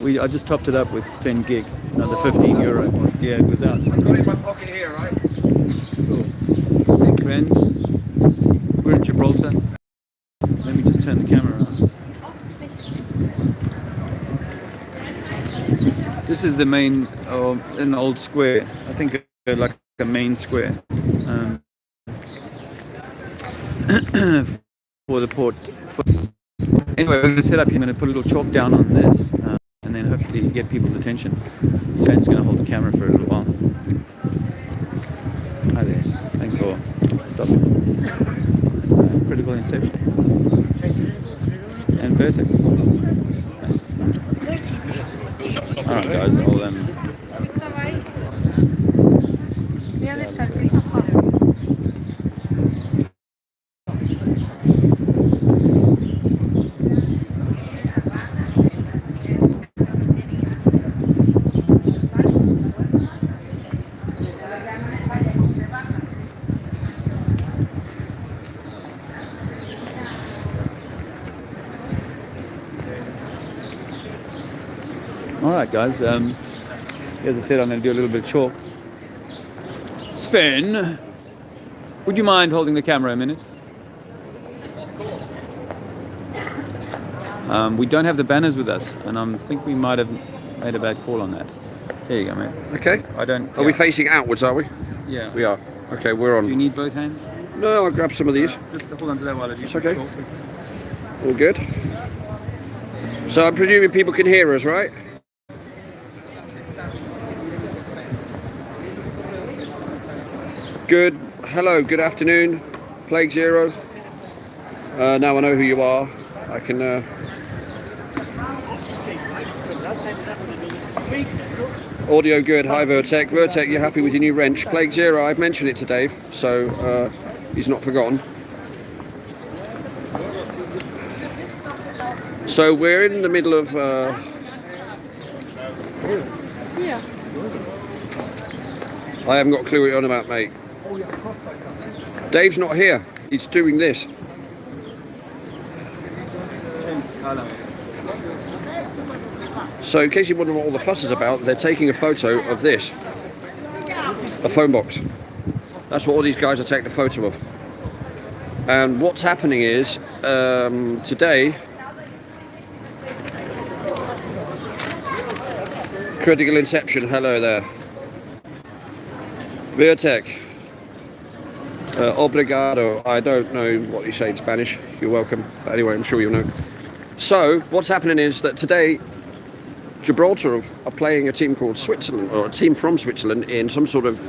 I just topped it up with 10 gig, another 15 euro. Yeah, it was out. I've got it in my pocket here, right? Cool. Hey friends, we're in Gibraltar. Let me just turn the camera on. This is the main, an old square. I think like a main square for the port. Anyway, we're going to set up. I'm going to put a little chalk down on this, and then hopefully get people's attention. Sven's going to hold the camera for a little while. Hi there. Thanks for stopping. Critical Inception and Vertex. All right, guys. Alright guys, as I said, I'm going to do a little bit of chalk. Sven, would you mind holding the camera a minute? Of course. We don't have the banners with us, and I think we might have made a bad call on that. There you go, mate. Okay. Are we facing outwards, are we? Yeah. We are. Okay, we're on. Do you need both hands? No, I'll grab some of these. Just hold on to that while I do. It's okay. All good. So I'm presuming people can hear us, right? Good. Hello, good afternoon. Plague Zero. Now I know who you are. I can... Audio good. Hi, Vertec. Vertec, you're happy with your new wrench? Plague Zero, I've mentioned it to Dave, so he's not forgotten. So we're in the middle of... Yeah. I haven't got a clue what you're on about, mate. Dave's not here. He's doing this. So in case you wonder what all the fuss is about, they're taking a photo of this. A phone box. That's what all these guys are taking a photo of. And what's happening is, today, Critical Inception, hello there. Vertec. Obrigado. I don't know what you say in Spanish. You're welcome. But anyway, I'm sure you'll know. So, what's happening is that today, Gibraltar are playing a team called Switzerland, or a team from Switzerland, in some sort of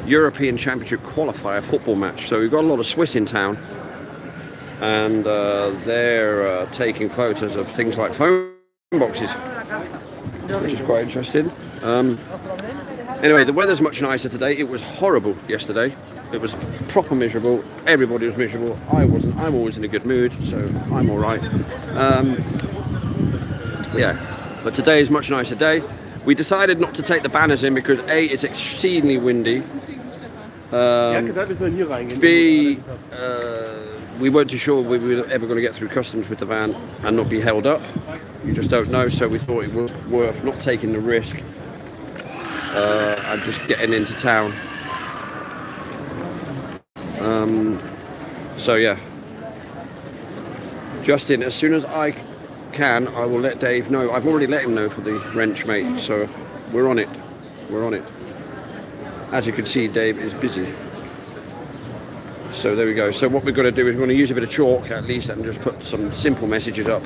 European Championship qualifier football match. So we've got a lot of Swiss in town, and they're taking photos of things like phone boxes, which is quite interesting. Anyway, the weather's much nicer today. It was horrible yesterday. It was proper miserable. Everybody was miserable. I wasn't. I'm always in a good mood, so I'm all right. Yeah, but today is a much nicer day. We decided not to take the banners in because A, it's exceedingly windy. B, we weren't too sure we were ever going to get through customs with the van and not be held up. You just don't know, so we thought it was worth not taking the risk and just getting into town. So yeah, Justin, as soon as I can, I will let Dave know. I've already let him know for the wrench, mate, so we're on it. We're on it. As you can see, Dave is busy. So there we go. So what we're going to do is we're going to use a bit of chalk at least and just put some simple messages up.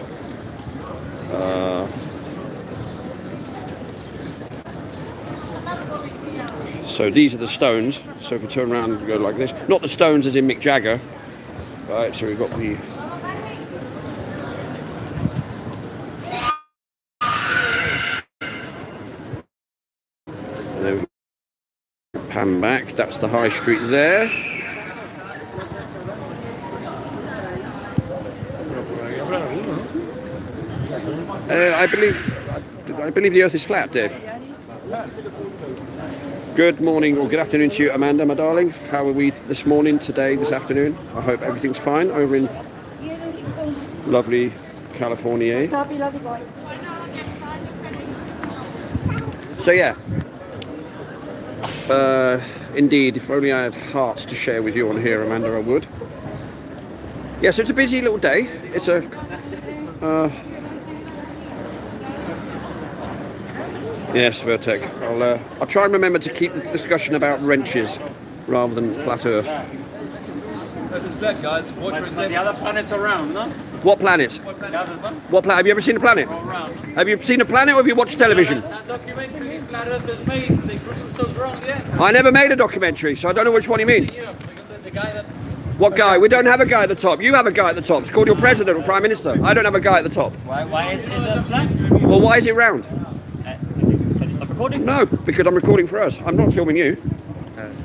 So these are the stones. So if we turn around and go like this, not the stones as in Mick Jagger. Right, so we've got the... And then pan back, that's the high street there. I believe the earth is flat, Dave. Good morning or good afternoon to you, Amanda, my darling. How are we this morning, today, this afternoon? I hope everything's fine over in lovely California. So yeah. Indeed, if only I had hearts to share with you on here, Amanda, I would. Yeah, so it's a busy little day. It's a... yes, Vertec. I'll try and remember to keep the discussion about wrenches rather than flat Earth. It's flat, guys. Water is The other planets are round, no? What planets? The others, no? What planet? Have you ever seen a planet? All round. Have you seen a planet or have you watched television? That documentary Flat Earth was made, they proved themselves wrong, yeah. I never made a documentary, so I don't know which one you mean. Yeah, the guy that... What guy? We don't have a guy at the top. You have a guy at the top. It's called your president or prime minister. I don't have a guy at the top. Why is it flat? Well, why is it round? Can you stop recording? No, because I'm recording for us. I'm not filming you.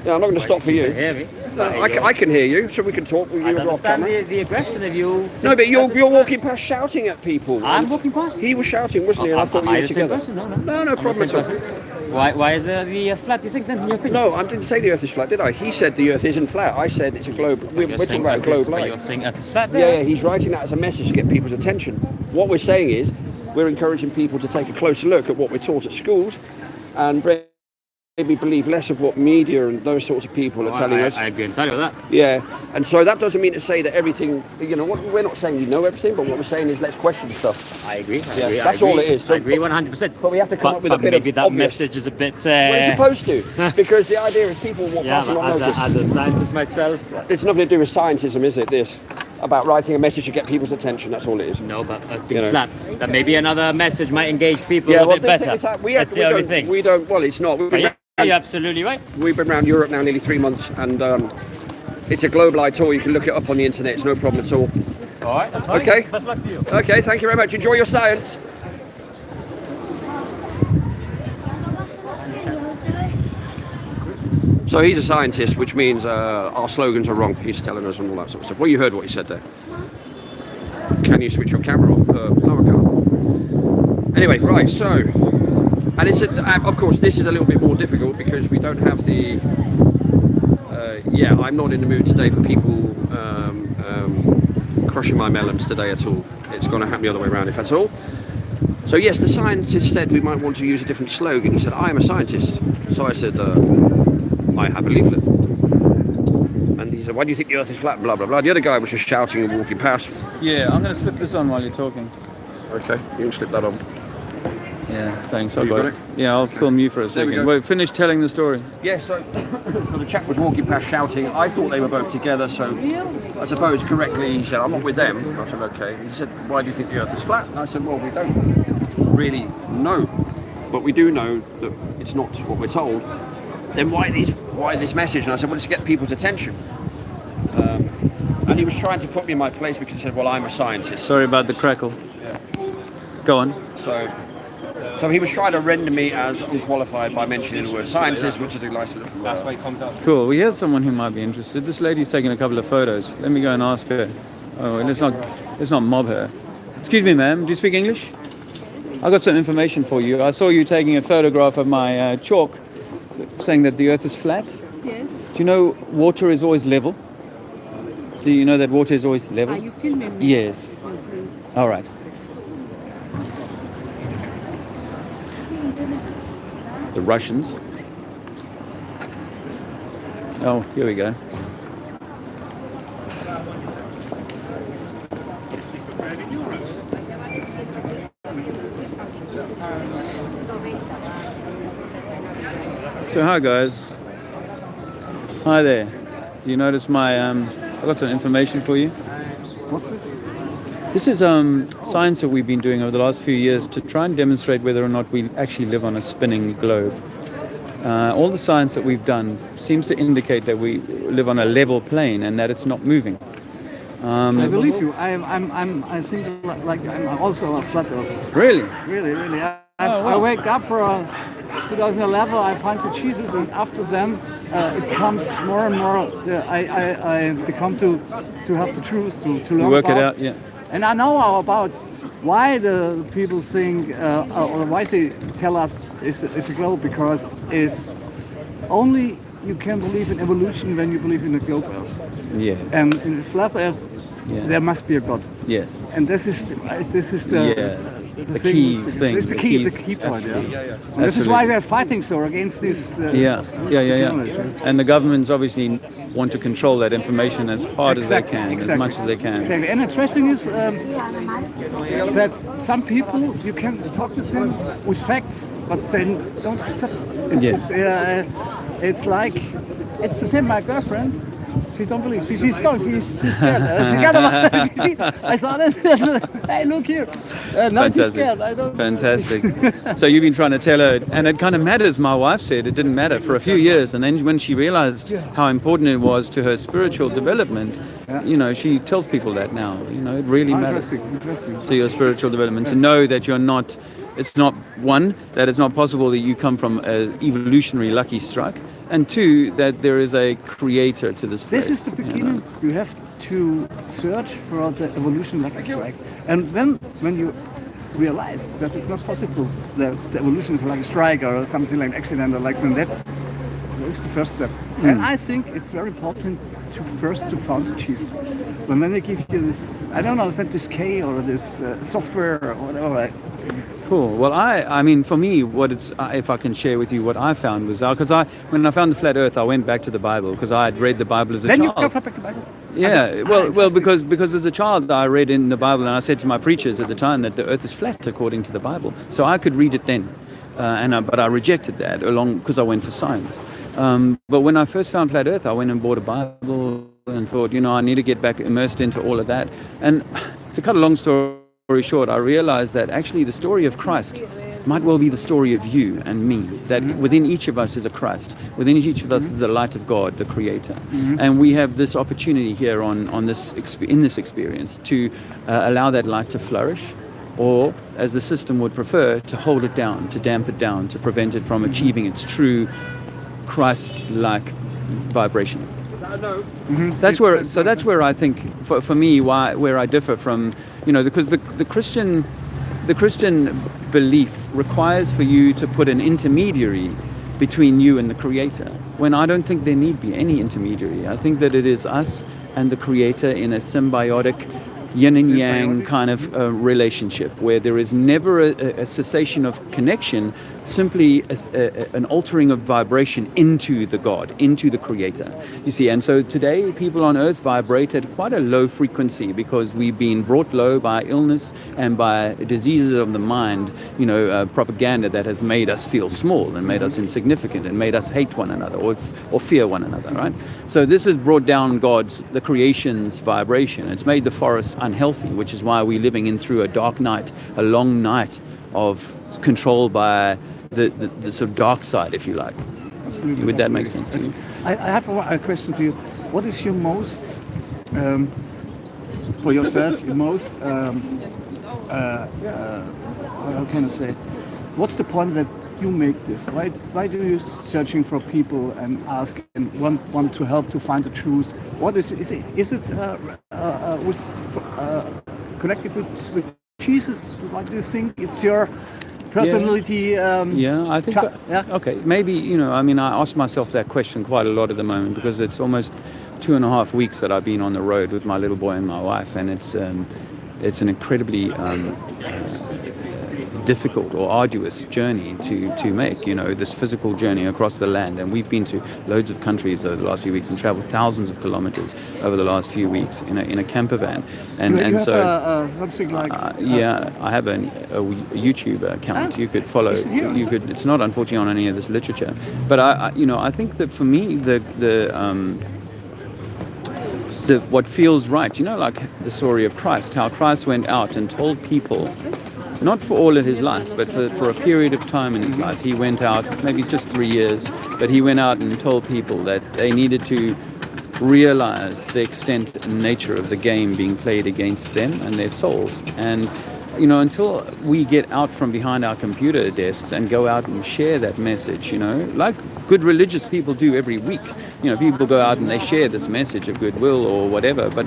No, I'm not going to stop for you. Hear me? No, I can hear you, so we can talk with I you off understand camera. the aggression of you. No, but you're walking past shouting at people. I'm walking past. He was shouting, wasn't he? And I thought Am you I were the same together. person? No, no. No, no I'm the problem same at all. person. Why is the flat, you think, then, in your opinion? No, I didn't say the Earth is flat, did I? He said the Earth isn't flat. I said it's a globe. We're talking about a globe But light. you're saying Earth is flat Yeah, there? yeah, he's writing that as a message to get people's attention. What we're saying is we're encouraging people to take a closer look at what we're taught at schools and maybe believe less of what media and those sorts of people are telling us. I agree entirely with that. Yeah, and so that doesn't mean to say that everything, we're not saying you know everything, but what we're saying is let's question stuff. I agree. That's all it is. So- I agree 100%. But we have to come up with a bit maybe of that obvious. message is a bit... Well, it's supposed to, because the idea is people will yeah, pass it on as notice. a scientist myself, It's nothing to do with scientism, is it, this? About writing a message to get people's attention, that's all it is. no, but us You being know. flat, that maybe another message might engage people a bit better. That's the only thing. We don't, well, it's not. But yeah, you're absolutely right. We've been around Europe now nearly 3 months, and it's a global light tour. You can look it up on the internet. It's no problem at all. All right, that's fine. Okay. Best luck to you. Okay, thank you very much. Enjoy your science. So he's a scientist, which means our slogans are wrong. He's telling us and all that sort of stuff. Well, you heard what he said there. Can you switch your camera off? No, I can't. Anyway, right, so... And it's of course, this is a little bit more difficult because we don't have the... I'm not in the mood today for people crushing my melons today at all. It's going to happen the other way around, if at all. So yes, the scientist said we might want to use a different slogan. He said, I am a scientist. So I said, I have a leaflet. And he said, why do you think the Earth is flat? Blah, blah, blah. The other guy was just shouting and walking past. Yeah, I'm going to slip this on while you're talking. Okay, you can slip that on. Yeah, thanks. I You got got it. it? Yeah, I'll film you for a There we second. go. Wait, finish telling the story. Yeah, so the chap was walking past shouting. I thought they were both together, so I suppose correctly he said, I'm not with them. I said, okay. He said, why do you think the Earth is flat? And I said, well, we don't really know, but we do know that it's not what we're told. Then why this message? And I said, well, it's to get people's attention. And he was trying to put me in my place because he said, well, I'm a scientist. Sorry about the crackle. Go on. So he was trying to render me as unqualified by mentioning the word scientist, which is a nice little... That's why it comes out. Cool. We have someone who might be interested. This lady's taking a couple of photos. Let me go and ask her. Oh, let's not mob her. Excuse me, ma'am. Do you speak English? I got some information for you. I saw you taking a photograph of my chalk, saying that the Earth is flat. Yes. Do you know water is always level? Do you know that water is always level? Are you filming me? Yes. Oh, please. All right. The Russians. Oh, here we go. So hi guys. Hi there. Do you notice my I got some information for you. What's this? This is science that we've been doing over the last few years to try and demonstrate whether or not we actually live on a spinning globe. All the science that we've done seems to indicate that we live on a level plane and that it's not moving. I believe you. I think like I'm also a flat earther. Really? Really. wow. I wake up for 2011. I find the Jesus, and after them, it comes more and more. I become to have the truth to learn You work about. it out, yeah. And I know about why the people think or why they tell us it's a globe, because it's only you can believe in evolution when you believe in a globe earth. Yeah. And in flat earth, Yeah. there must be a God. Yes. And this is the Yeah. the key thing. It's the key point. Yeah. And this is Absolutely. why they're fighting so against this. Yeah. And the governments obviously want to control that information as hard as they can, as much as they can. Exactly. And interesting is that some people you can talk with them with facts, but they don't accept it. It's like it's the same. My girlfriend. She don't believe. She's scared. She's scared. I saw this. Hey, look here. Now she's scared. I don't. Fantastic. So you've been trying to tell her, and it kind of matters. My wife said it didn't matter for a few years, and then when she realized how important it was to her spiritual development, she tells people that now. It really matters to your spiritual development to know that you're not. It's not one, that it's not possible that you come from an evolutionary lucky strike, and two, that there is a creator to this place. This is the beginning. You have to search for the evolution lucky strike, and then when you realize that it's not possible, that the evolution is like a strike or something like an accident or like something, that's the first step. And I think it's very important to found Jesus. When they give you this, I don't know, is that this K or this software or whatever. Cool. Well, I mean, for me, if I can share with you what I found was because when I found the flat Earth, I went back to the Bible because I had read the Bible as a child. Then you go back to the Bible. Yeah. Because as a child, I read in the Bible, and I said to my preachers at the time that the Earth is flat according to the Bible, so I could read it then. But I rejected that because I went for science. But when I first found flat Earth, I went and bought a Bible and thought, I need to get back immersed into all of that. And to cut a long story short, I realized that actually the story of Christ might well be the story of you and me, that within each of us is a Christ, within each of us is the light of God, the Creator. And we have this opportunity here in this experience to allow that light to flourish, or as the system would prefer, to hold it down, to damp it down, to prevent it from achieving its true Christ-like vibration. That's where I think for me where I differ from because the Christian belief requires for you to put an intermediary between you and the Creator, when I don't think there need be any intermediary. I think that it is us and the Creator in a symbiotic yin and yang kind of relationship where there is never a cessation of connection, simply an altering of vibration into the God, into the Creator. You see, and so today people on Earth vibrate at quite a low frequency because we've been brought low by illness and by diseases of the mind, propaganda that has made us feel small and made us insignificant and made us hate one another or fear one another, right? So this has brought down the creation's vibration. It's made the forest unhealthy, which is why we're living through a dark night, a long night of control by the sort of dark side, if you like. Absolutely. Would that make sense to you? I have a question for you. What is your most, for yourself, your most, how can I say, what's the point that you make this? Why do you searching for people and ask and want to help to find the truth? What is it? Is it connected with Jesus? What do you think? It's your personality. I think. Okay, maybe I ask myself that question quite a lot at the moment because it's almost 2.5 weeks that I've been on the road with my little boy and my wife, and it's an incredibly difficult or arduous journey to make, this physical journey across the land. And we've been to loads of countries over the last few weeks and traveled thousands of kilometers over the last few weeks in a camper van. And so something like I have a YouTube account. You could follow. It's not unfortunately on any of this literature, but I think that for me what feels right, like the story of Christ, how Christ went out and told people, not for all of his life, but for a period of time in his life. He went out, maybe just 3 years, but he went out and told people that they needed to realize the extent and nature of the game being played against them and their souls. And until we get out from behind our computer desks and go out and share that message, like good religious people do every week. People go out and they share this message of goodwill or whatever, but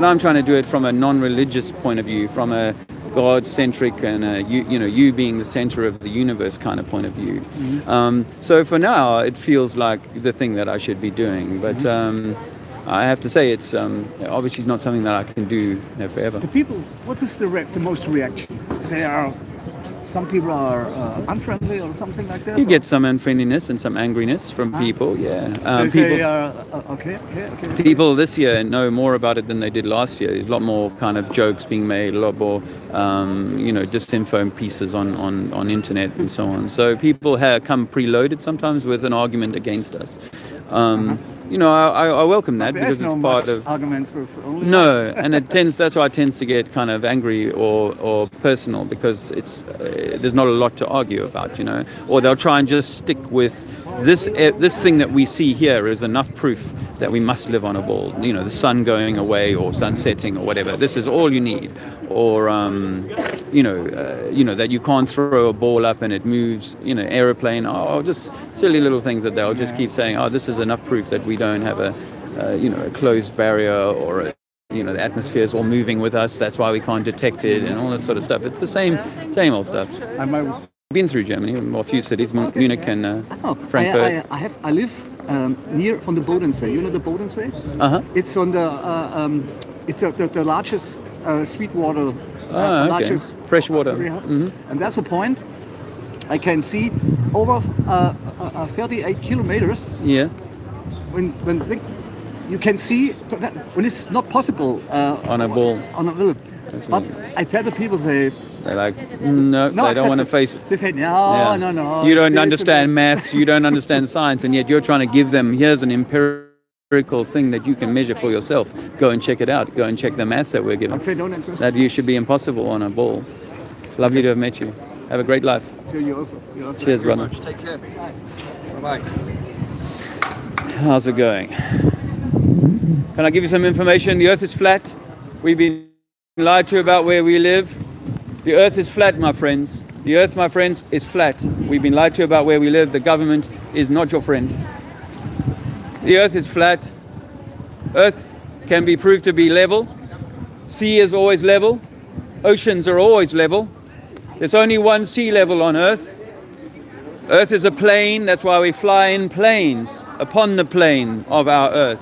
I'm trying to do it from a non-religious point of view, from a God-centric and you being the center of the universe kind of point of view. So for now, it feels like the thing that I should be doing. But I have to say it's obviously not something that I can do forever. The people, what is the most reaction? Some people are unfriendly or something like that? You get some unfriendliness and some angriness from people, yeah. Okay. People this year know more about it than they did last year. There's a lot more kind of jokes being made, a lot more, disinfo pieces on internet and so on. So people have come preloaded sometimes with an argument against us. I welcome that because it's part of arguments. No, and that's why it tends to get kind of angry or personal because there's not a lot to argue about, or they'll try and just stick with this thing that we see here is enough proof that we must live on a ball. The sun going away or sun setting or whatever. This is all you need, or that you can't throw a ball up and it moves. Aeroplane, just silly little things that they'll just keep saying. Oh, this is enough proof that we don't have a closed barrier or the atmosphere is all moving with us. That's why we can't detect it and all that sort of stuff. It's the same old stuff. I've been through Germany, a few cities, Munich and Frankfurt. I live near from the Bodensee. You know the Bodensee? It's on the it's the largest sweetwater, largest freshwater. And that's a point I can see over 38 kilometers. Yeah. When you can see that when it's not possible on a ball. But I tell the people, they're like, no, they don't want to face it. They say, no. You don't understand maths, you don't understand science, and yet you're trying to give them, here's an empirical thing that you can measure for yourself. Go and check it out. Go and check the maths that we're given. That you should be impossible on a ball. Lovely to have met you. Have a great life. You also. Cheers, brother. Take care. Bye-bye. How's it going? Can I give you some information? The earth is flat. We've been lied to about where we live. The earth is flat, my friends. The earth, my friends, is flat. We've been lied to about where we live. The government is not your friend. The earth is flat. Earth can be proved to be level. Sea is always level. Oceans are always level. There's only one sea level on Earth. Earth is a plane. That's why we fly in planes upon the plane of our Earth.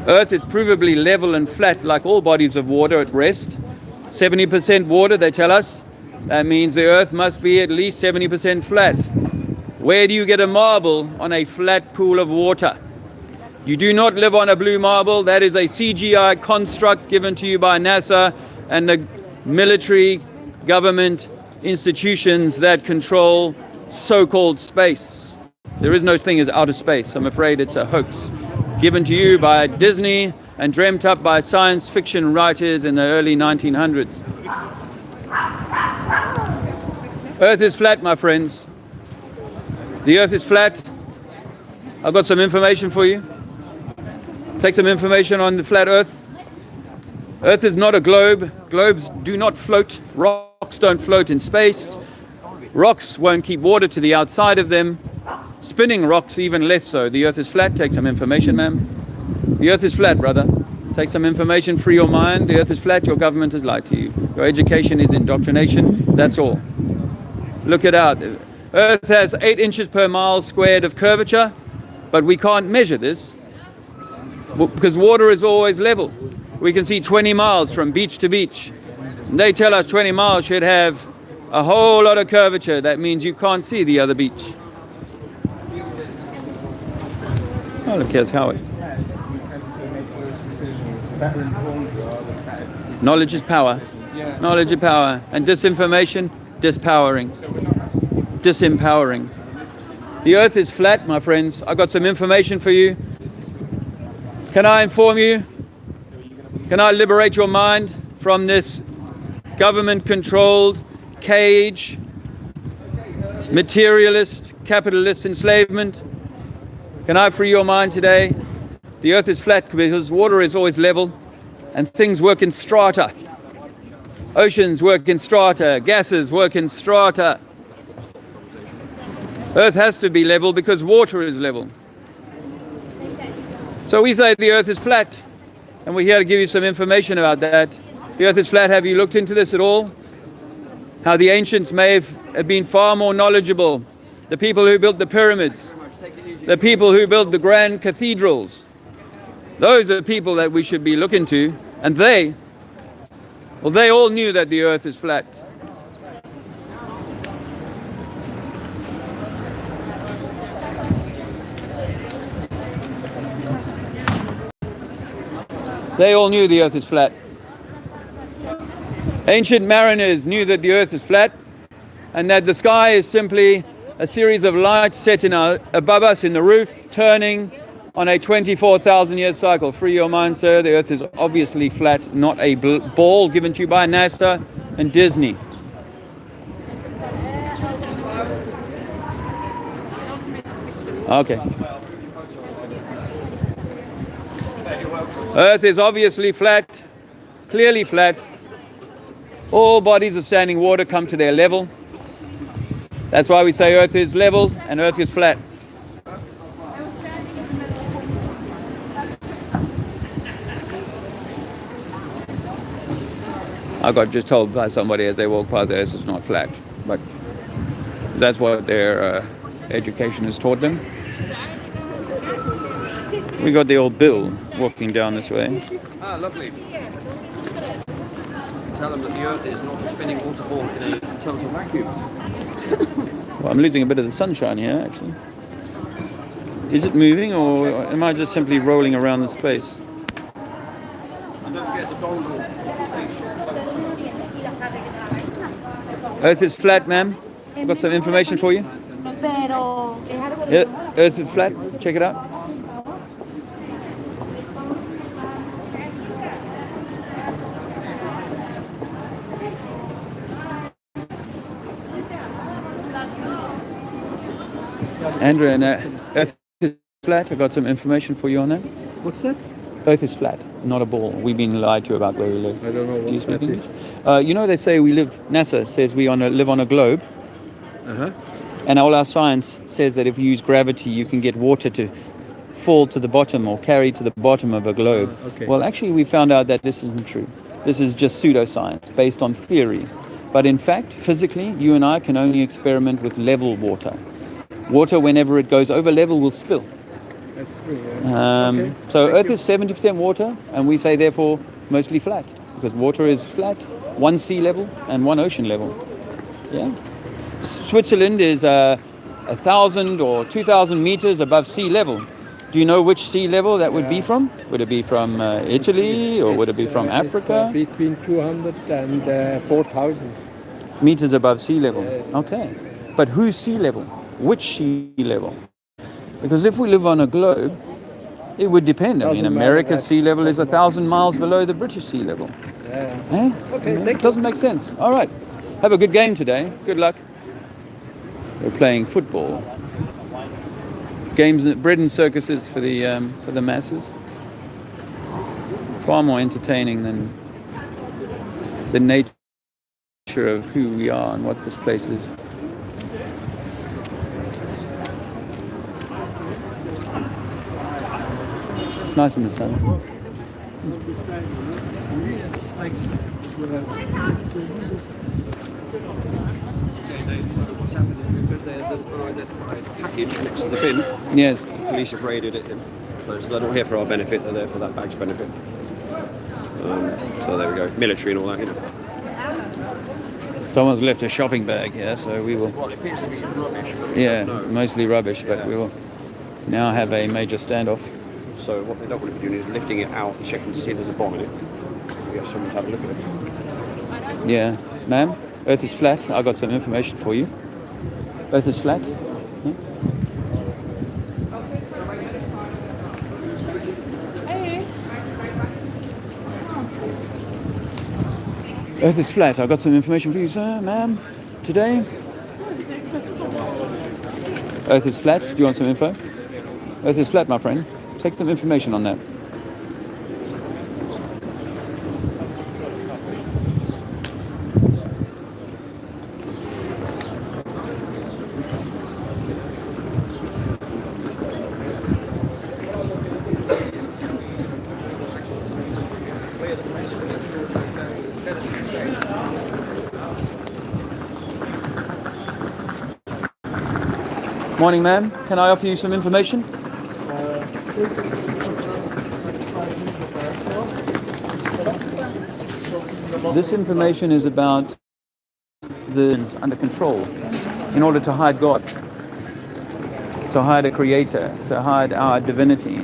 Earth is provably level and flat like all bodies of water at rest. 70% water, they tell us. That means the Earth must be at least 70% flat. Where do you get a marble on a flat pool of water? You do not live on a blue marble. That is a CGI construct given to you by NASA and the military government institutions that control so-called space. There is no thing as outer space. I'm afraid it's a hoax given to you by Disney and dreamt up by science fiction writers in the early 1900s. Earth is flat, my friends. The earth is flat. I've got some information for you. Take some information on the flat earth. Earth is not a globe. Globes do not float. Rocks don't float in space. Rocks won't keep water to the outside of them. Spinning rocks even less so. The earth is flat. Take some information, ma'am. The earth is flat, brother. Take some information, free your mind. The earth is flat. Your government has lied to you. Your education is indoctrination. That's all. Look it out. Earth has 8 inches per mile squared of curvature, but we can't measure this because water is always level. We can see 20 miles from beach to beach. And they tell us 20 miles should have a whole lot of curvature. That means you can't see the other beach. Oh, look, here's Howard. Knowledge is power. Knowledge is power. And disinformation, dispowering. Disempowering. The earth is flat, my friends. I've got some information for you. Can I inform you? Can I liberate your mind from this government-controlled cage, materialist, capitalist enslavement? Can I free your mind today? The earth is flat because water is always level and things work in strata. Oceans work in strata, gases work in strata. Earth has to be level because water is level. So we say the earth is flat, and we're here to give you some information about that. The earth is flat. Have you looked into this at all? How the ancients may have been far more knowledgeable. The people who built the pyramids, the people who built the grand cathedrals, Those are people that we should be looking to, and they all knew that the earth is flat. They all knew the earth is flat. Ancient mariners knew that the earth is flat and that the sky is simply a series of lights set above us in the roof, turning on a 24,000-year cycle. Free your mind, sir. The earth is obviously flat, not a ball given to you by NASA and Disney. Okay. Earth is obviously flat, clearly flat. All bodies of standing water come to their level. That's why we say Earth is level and Earth is flat. I got just told by somebody as they walked by the Earth is not flat, but that's what their education has taught them. We got the old Bill walking down this way. Ah, lovely. Tell them that the Earth is not a spinning water ball in a total vacuum. Well, I'm losing a bit of the sunshine here, actually. Is it moving, or am I just simply rolling around the space? And don't forget the dongle station. Earth is flat, ma'am. I've got some information for you. Yeah, Earth is flat. Check it out. Andrew, and Earth is flat. I've got some information for you on that. What's that? Earth is flat, not a ball. We've been lied to about where we live. I don't know what that is. You know, they say NASA says we live on a globe. Uh-huh. And all our science says that if you use gravity, you can get water to fall to the bottom or carry to the bottom of a globe. Okay. Well, actually, we found out that this isn't true. This is just pseudoscience based on theory. But in fact, physically, you and I can only experiment with level water. Water, whenever it goes over level, will spill. That's true. Yeah. Okay. So Thank Earth you. is 70% water, and we say, therefore, mostly flat. Because water is flat, one sea level and one ocean level. Yeah. Switzerland is 1,000 or 2,000 meters above sea level. Do you know which sea level that would be from? Would it be from Italy, or would it be from Africa? Between 200 and 4,000. Meters above sea level. Okay. But whose sea level? Which sea level? Because if we live on a globe, it would depend. I mean, Doesn't matter, America's that sea level is doesn't 1,000 miles below the British sea level. Yeah. Eh? Okay, Yeah, thank it doesn't make sense. All right. Have a good game today. Good luck. We're playing football. Games, bread and circuses for the masses. Far more entertaining than the nature of who we are and what this place is. It's nice in the sun. What's happening because there's an unidentified package next to the bin. Yes. The police have raided it. So they're not here for our benefit, they're there for that bag's benefit. So there we go. Military and all that, you know. Someone's left a shopping bag here, so we will. Well, it appears to be rubbish. But Yeah, no. mostly rubbish, but we will now have a major standoff. So what they don't want to be doing is lifting it out, checking to see if there's a bomb in it. We get someone to have a look at it. Yeah, ma'am, Earth is flat. I got some information for you. Earth is flat. Huh? Earth is flat. I got some information for you, sir, ma'am, today. Earth is flat. Do you want some info? Earth is flat, my friend. Take some information on that. Morning, ma'am. Can I offer you some information? This information is about the under control in order to hide God, to hide a creator, to hide our divinity.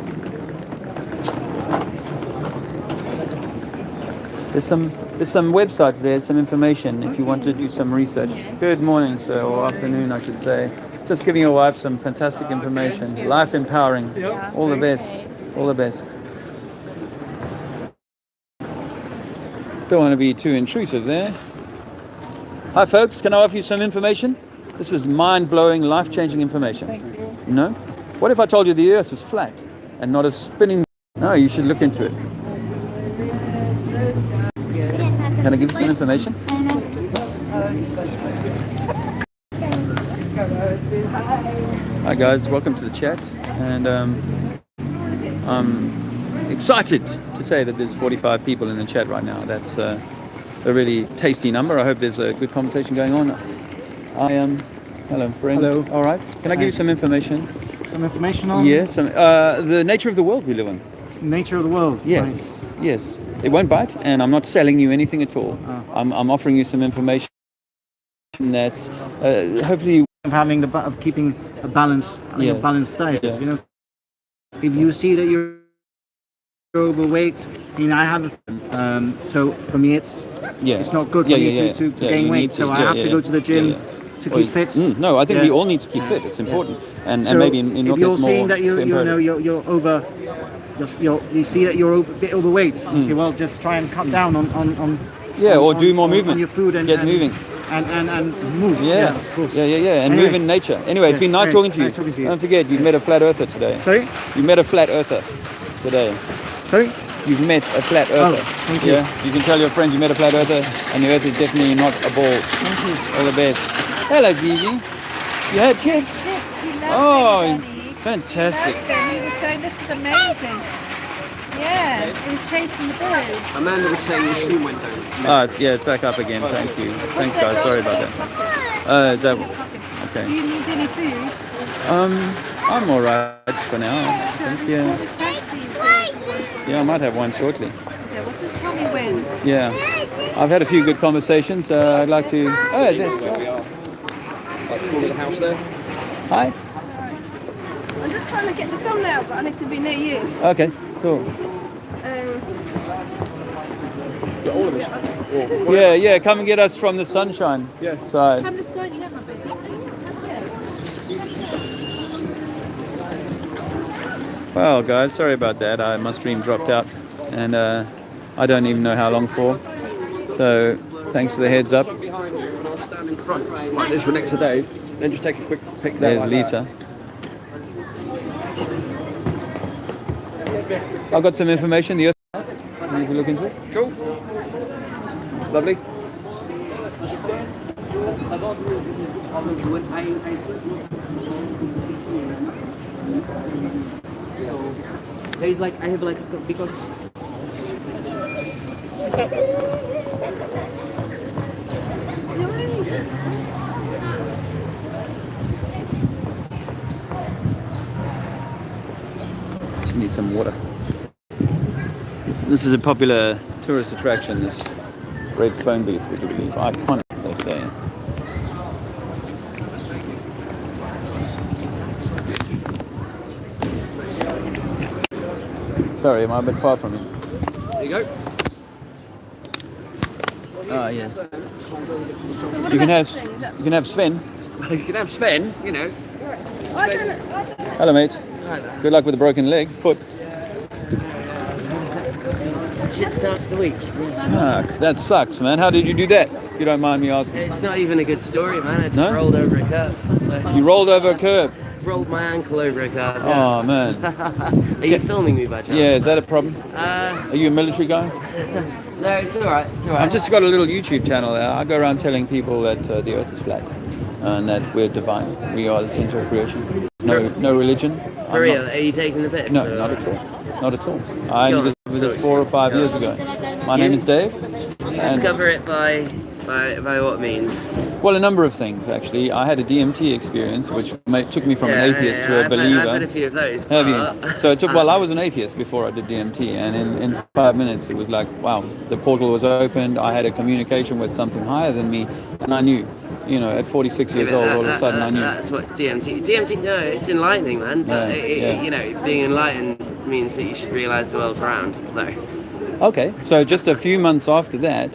There's some websites there, some information if you want to do some research. Good morning, sir, or afternoon, I should say. Just giving your wife some fantastic information, life empowering. All the best. All the best. Don't want to be too intrusive there. Hi, folks. Can I offer you some information? This is mind-blowing, life-changing information. Thank you. No? What if I told you the Earth was flat and not a spinning? No, you should look into it. Can I give you some information? Hi guys, welcome to the chat, and I'm excited to say that there's 45 people in the chat right now. That's a really tasty number. I hope there's a good conversation going on. I am. Hello, friend. Hello. All right. Can I give you some information? Some information on The nature of the world we live in. nature of the world. Yes, yes. It won't bite, and I'm not selling you anything at all. I'm offering you some information that's hopefully Of having of keeping a balance, a balanced diet. Yeah. You know, if you see that you're overweight, I have. So for me, it's not good for me to gain weight. So I have to go to the gym to keep fit. No, I think we all need to keep fit. It's important, and maybe in your if you're case more seeing that you're over, you see that you're a bit overweight. You say, well, just try and cut down on or do more movement. on your food and get moving. And move. Yeah, of course. And Anyway. move in nature. Anyway, it's been nice talking to you. Nice talking to you. Don't forget, you met a flat earther today. Sorry? You met a flat earther today. Sorry? You've met a flat earther. Thank you. Yeah, you can tell your friends you met a flat earther, and the earth is definitely not a ball. Thank you. All the best. Hello, Gigi. You had chips? Chips, he loved Oh, them, Danny. fantastic. He loved them. He was going, this is amazing. Yeah, he was chasing the bird. Amanda was saying the shoe went down. It's back up again. Thank you. Thanks, guys. Sorry about that. Is that okay? Do you need any food? I'm all right for now. I think, yeah, I might have one shortly. Okay, what's his tummy win? Yeah, I've had a few good conversations. I'd like to. Oh, this. Where we are. Like the corner of the house there. Hi. I'm just trying to get the thumbnail, but I need to be near you. Okay. Cool. All of us. Yeah. Come and get us from the sunshine. Yeah. Side. Tablets don't you have, my baby? Well, guys, sorry about that. My stream dropped out, and I don't even know how long for. So, thanks for the heads up. Behind you, and I'll stand in front like this for next to Dave. Then just take a quick pic there. There's like Lisa. I've got some information. The Earth. You can look into it. Cool. Lovely. There's like, I have like, because She needs some water. This is a popular tourist attraction, this red phone booth, would you believe? Iconic, they say. Sorry, am I a bit far from you? There you go. Ah, yes. So what You can about have this thing? Is that- you can have Sven. You can have Sven, you know. I don't know. Hello, mate. Good luck with the broken leg, foot. shit start to the week. Fuck, that sucks, man. How did you do that? If you don't mind me asking. It's not even a good story, man. I just No? rolled over a curb. You rolled over a curb. Rolled my ankle over a curb. Yeah. Oh man. Are you filming me by chance? Yeah, is that a problem? Uh, Are you a military guy? no, it's alright. It's alright. I've just got a little YouTube channel there. I go around telling people that the earth is flat and that we're divine. We are the center of creation. No religion. For real? Are you taking the piss? No, or- not at all. Not at all. I Go on, did this sorry. 4 or 5 years ago. My name is Dave. And Discover it by By what means? Well, a number of things actually. I had a DMT experience, which took me from an atheist to a believer. I've had a few of those. Have you? So it took. Well, I was an atheist before I did DMT, and in 5 minutes it was like, wow, the portal was opened. I had a communication with something higher than me, and I knew. You know, at 46 years old, all of a sudden I knew. That's what DMT. No, it's enlightening, man. But you know, being enlightened means that you should realise the world's round, though. Okay, so just a few months after that.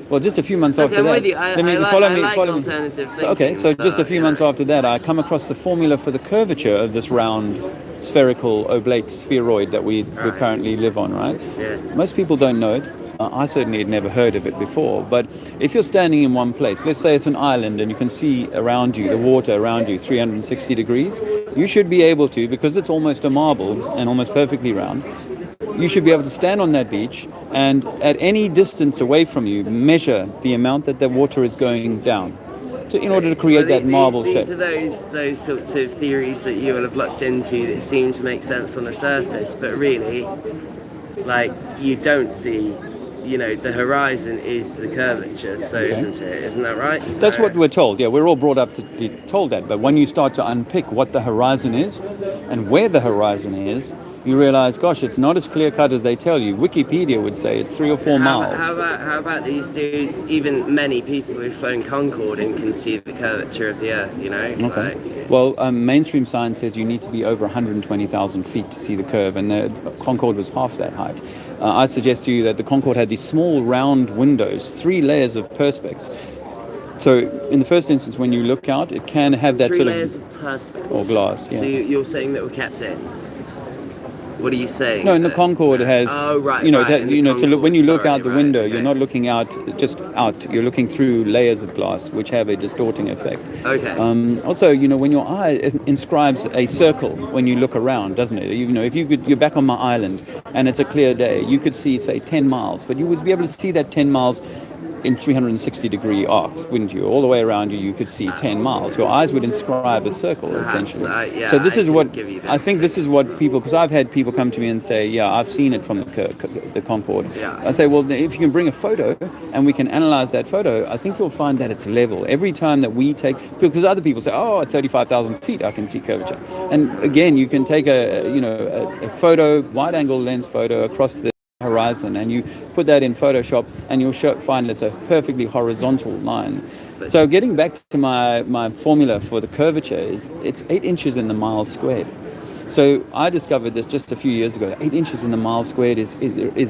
Well, just a few months after I'm that. with you. I like alternative thinking. Okay, so just a few months after that, I come across the formula for the curvature of this round, spherical, oblate spheroid that we currently live on, right? Yeah. Most people don't know it. I certainly had never heard of it before. But if you're standing in one place, let's say it's an island, and you can see around you, the water around you, 360 degrees, you should be able to, because it's almost a marble and almost perfectly round, you should be able to stand on that beach and at any distance away from you measure the amount that the water is going down in order to create that marble shape. These are those sorts of theories that you will have looked into that seem to make sense on the surface, but really, like, you don't see, you know, the horizon is the curvature, so isn't it? Isn't that right? So, that's what we're told. Yeah, we're all brought up to be told that. But when you start to unpick what the horizon is and where the horizon is, you realize, gosh, it's not as clear cut as they tell you. Wikipedia would say it's 3 or 4 miles. How about these dudes? Even many people who've flown Concorde and can see the curvature of the Earth. You know. Okay. Like, well, mainstream science says you need to be over 120,000 feet to see the curve, and the Concorde was half that height. I suggest to you that the Concorde had these small round windows, 3 layers of perspex. So in the first instance, when you look out, it can have that 3 sort of layers of perspex or glass. Yeah. So you're saying that we're kept in. What are you saying? No, in the Concorde has, to look when you look out the window, you're not looking out just out. You're looking through layers of glass, which have a distorting effect. Okay. Also, when your eye inscribes a circle when you look around, doesn't it? If you're back on my island and it's a clear day, you could see, say, 10 miles, but you would be able to see that 10 miles in 360-degree arcs, wouldn't you? All the way around you could see 10 miles. Your eyes would inscribe a circle, essentially. So this is what I think. This is what people, because I've had people come to me and say, "Yeah, I've seen it from the Concorde." Yeah. I say, "Well, if you can bring a photo and we can analyze that photo, I think you'll find that it's level every time that we take." Because other people say, "Oh, at 35,000 feet, I can see curvature." And again, you can take a photo, wide-angle lens photo across the horizon, and you put that in Photoshop, and you'll find it's a perfectly horizontal line. So getting back to my formula for the curvature is it's 8 inches in the mile squared. So I discovered this just a few years ago. 8 inches in the mile squared is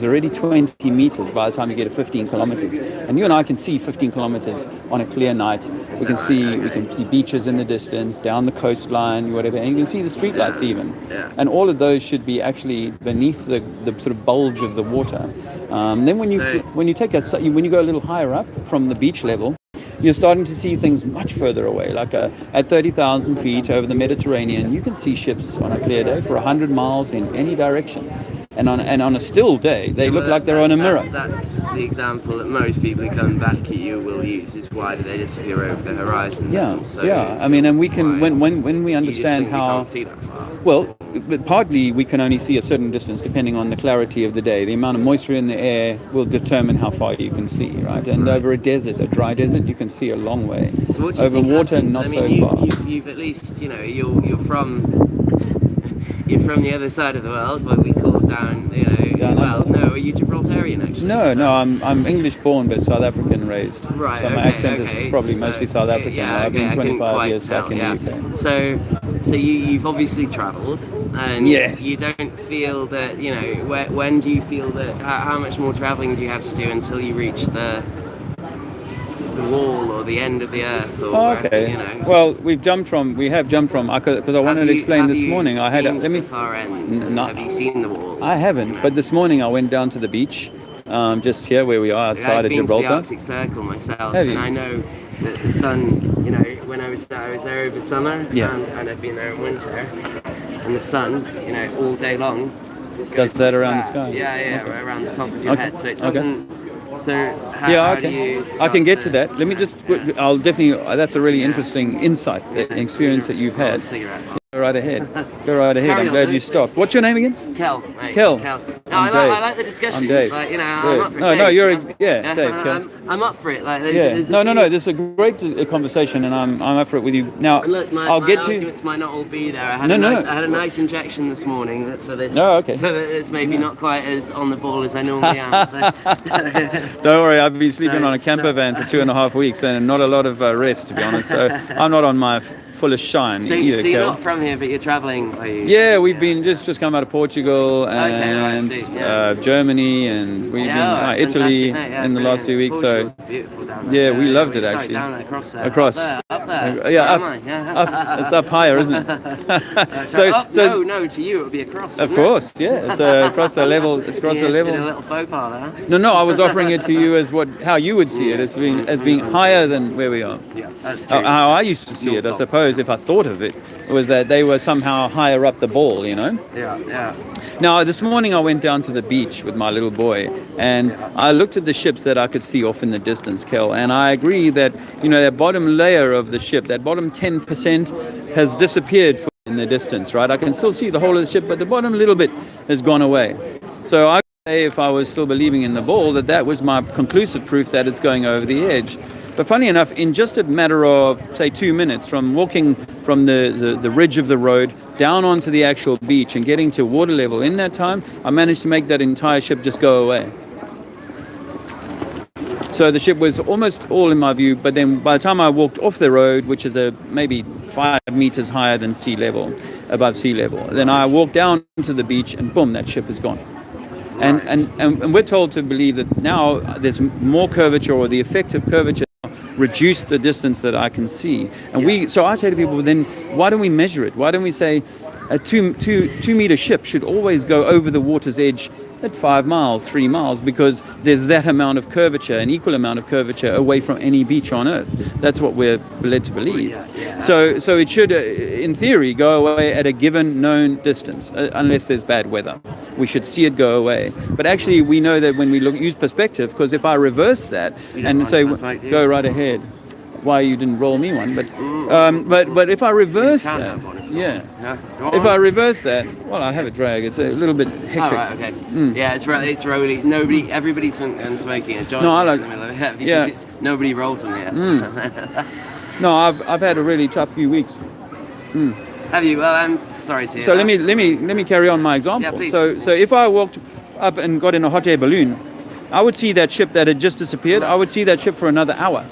already 20 meters by the time you get to 15 kilometers. And you and I can see 15 kilometers on a clear night. We can see beaches in the distance, down the coastline, whatever, and you can see the streetlights even. Yeah. And all of those should be actually beneath the sort of bulge of the water. Then when you go a little higher up from the beach level, you're starting to see things much further away. Like at 30,000 feet over the Mediterranean, you can see ships on a clear day for 100 miles in any direction. And on a still day, they look like they're on a mirror. That's the example that most people who come back at you will use, is why do they disappear over the horizon? I mean, and we can, when we understand you how... can't see that far. Well, but partly we can only see a certain distance depending on the clarity of the day. The amount of moisture in the air will determine how far you can see, right? And over a dry desert, you can see a long way. So what do you over think water, happens? not I mean, so far. You've at least, you're from the other side of the world, what we call down, are you Gibraltarian actually? No, I'm English born but South African raised. Right. So my accent is probably mostly South African. Yeah, I've been 25 years back in the UK. So you've obviously travelled, and yes. You don't feel that, when do you feel that, how much more travelling do you have to do until you reach the wall or the end of the earth? Or, Well, we have jumped from, because I wanted to explain this morning. The far ends? Have you seen the wall? I haven't, but this morning I went down to the beach, just here where we are outside of Gibraltar. I've been to the Arctic Circle myself, and I know that the sun, when I was there over summer, and I've been there in winter, and the sun, all day long, does that around the sky? Yeah, around the top of your head, so it doesn't. So how do you I can get to that. Let me just. I'll definitely. That's a really interesting insight, experience that you've had. Go right ahead. I'm glad you stopped. What's your name again? Kel. Kel. No, I like the discussion. I'm Dave. Like, you know, Yeah. I'm up for it. No, Dave, yeah, Dave. I'm up for it. Like, There's no. This is a great conversation, and I'm up for it with you. Now, And look, I'll get to. arguments might not all be there. I had I had a nice injection this morning for this. Oh, okay. So that it's maybe not quite as on the ball as I normally am. So. Don't worry, I've been sleeping on a camper van for 2.5 weeks, and not a lot of rest, to be honest. So I'm not on my fullest shine So, either. so you're not from here, but you're travelling, are you? Yeah, we've been just come out of Portugal and Germany, and we've been Italy in the last 2 weeks. Portugal's beautiful down there. Yeah, we loved it actually. Down there, across there. Across. Up there. Yeah, up. It's up higher, isn't it? No, to you it would be across. Of course, yeah. It's across the level. It's across the level. A little faux pas there. No, I was offering it to you as how you would see it, as being higher than where we are. Yeah, that's true. How I used to see it, I suppose, if I thought of it, was that they were somehow higher up the ball, you know? Yeah. Now, this morning I went down to the beach with my little boy, and I looked at the ships that I could see off in the distance, Kel, and I agree that, that bottom layer of the ship, that bottom 10% has disappeared in the distance, right? I can still see the whole of the ship, but the bottom little bit has gone away. So I could say, if I was still believing in the ball, that was my conclusive proof that it's going over the edge. But funny enough, in just a matter of, say, 2 minutes, from walking from the ridge of the road down onto the actual beach and getting to water level, in that time, I managed to make that entire ship just go away. So the ship was almost all in my view, but then by the time I walked off the road, which is maybe 5 meters higher than sea level, above sea level, then I walked down to the beach and boom, that ship is gone. And we're told to believe that now there's more curvature, or the effect of curvature reduce the distance that I can see. And so I say to people, then why don't we measure it? Why don't we say a 2 meter ship should always go over the water's edge at 5 miles, 3 miles, because there's that amount of curvature, an equal amount of curvature away from any beach on Earth. That's what we're led to believe. So it should, in theory, go away at a given known distance, unless there's bad weather. We should see it go away. But actually, we know that when we use perspective, because if I reverse that and say, go right ahead, why you didn't roll me one, but if I reverse that, if I reverse that, well, I have a drag. It's a little bit hectic. Oh, right, okay. Yeah, it's rolly. Everybody's smoking a joint in the middle of it because nobody rolls them here. No, I've had a really tough few weeks. Have you? Well, I'm sorry to hear So that. let me carry on my example. Yeah, please. So if I walked up and got in a hot air balloon, I would see that ship that had just disappeared. I would see that ship for another hour.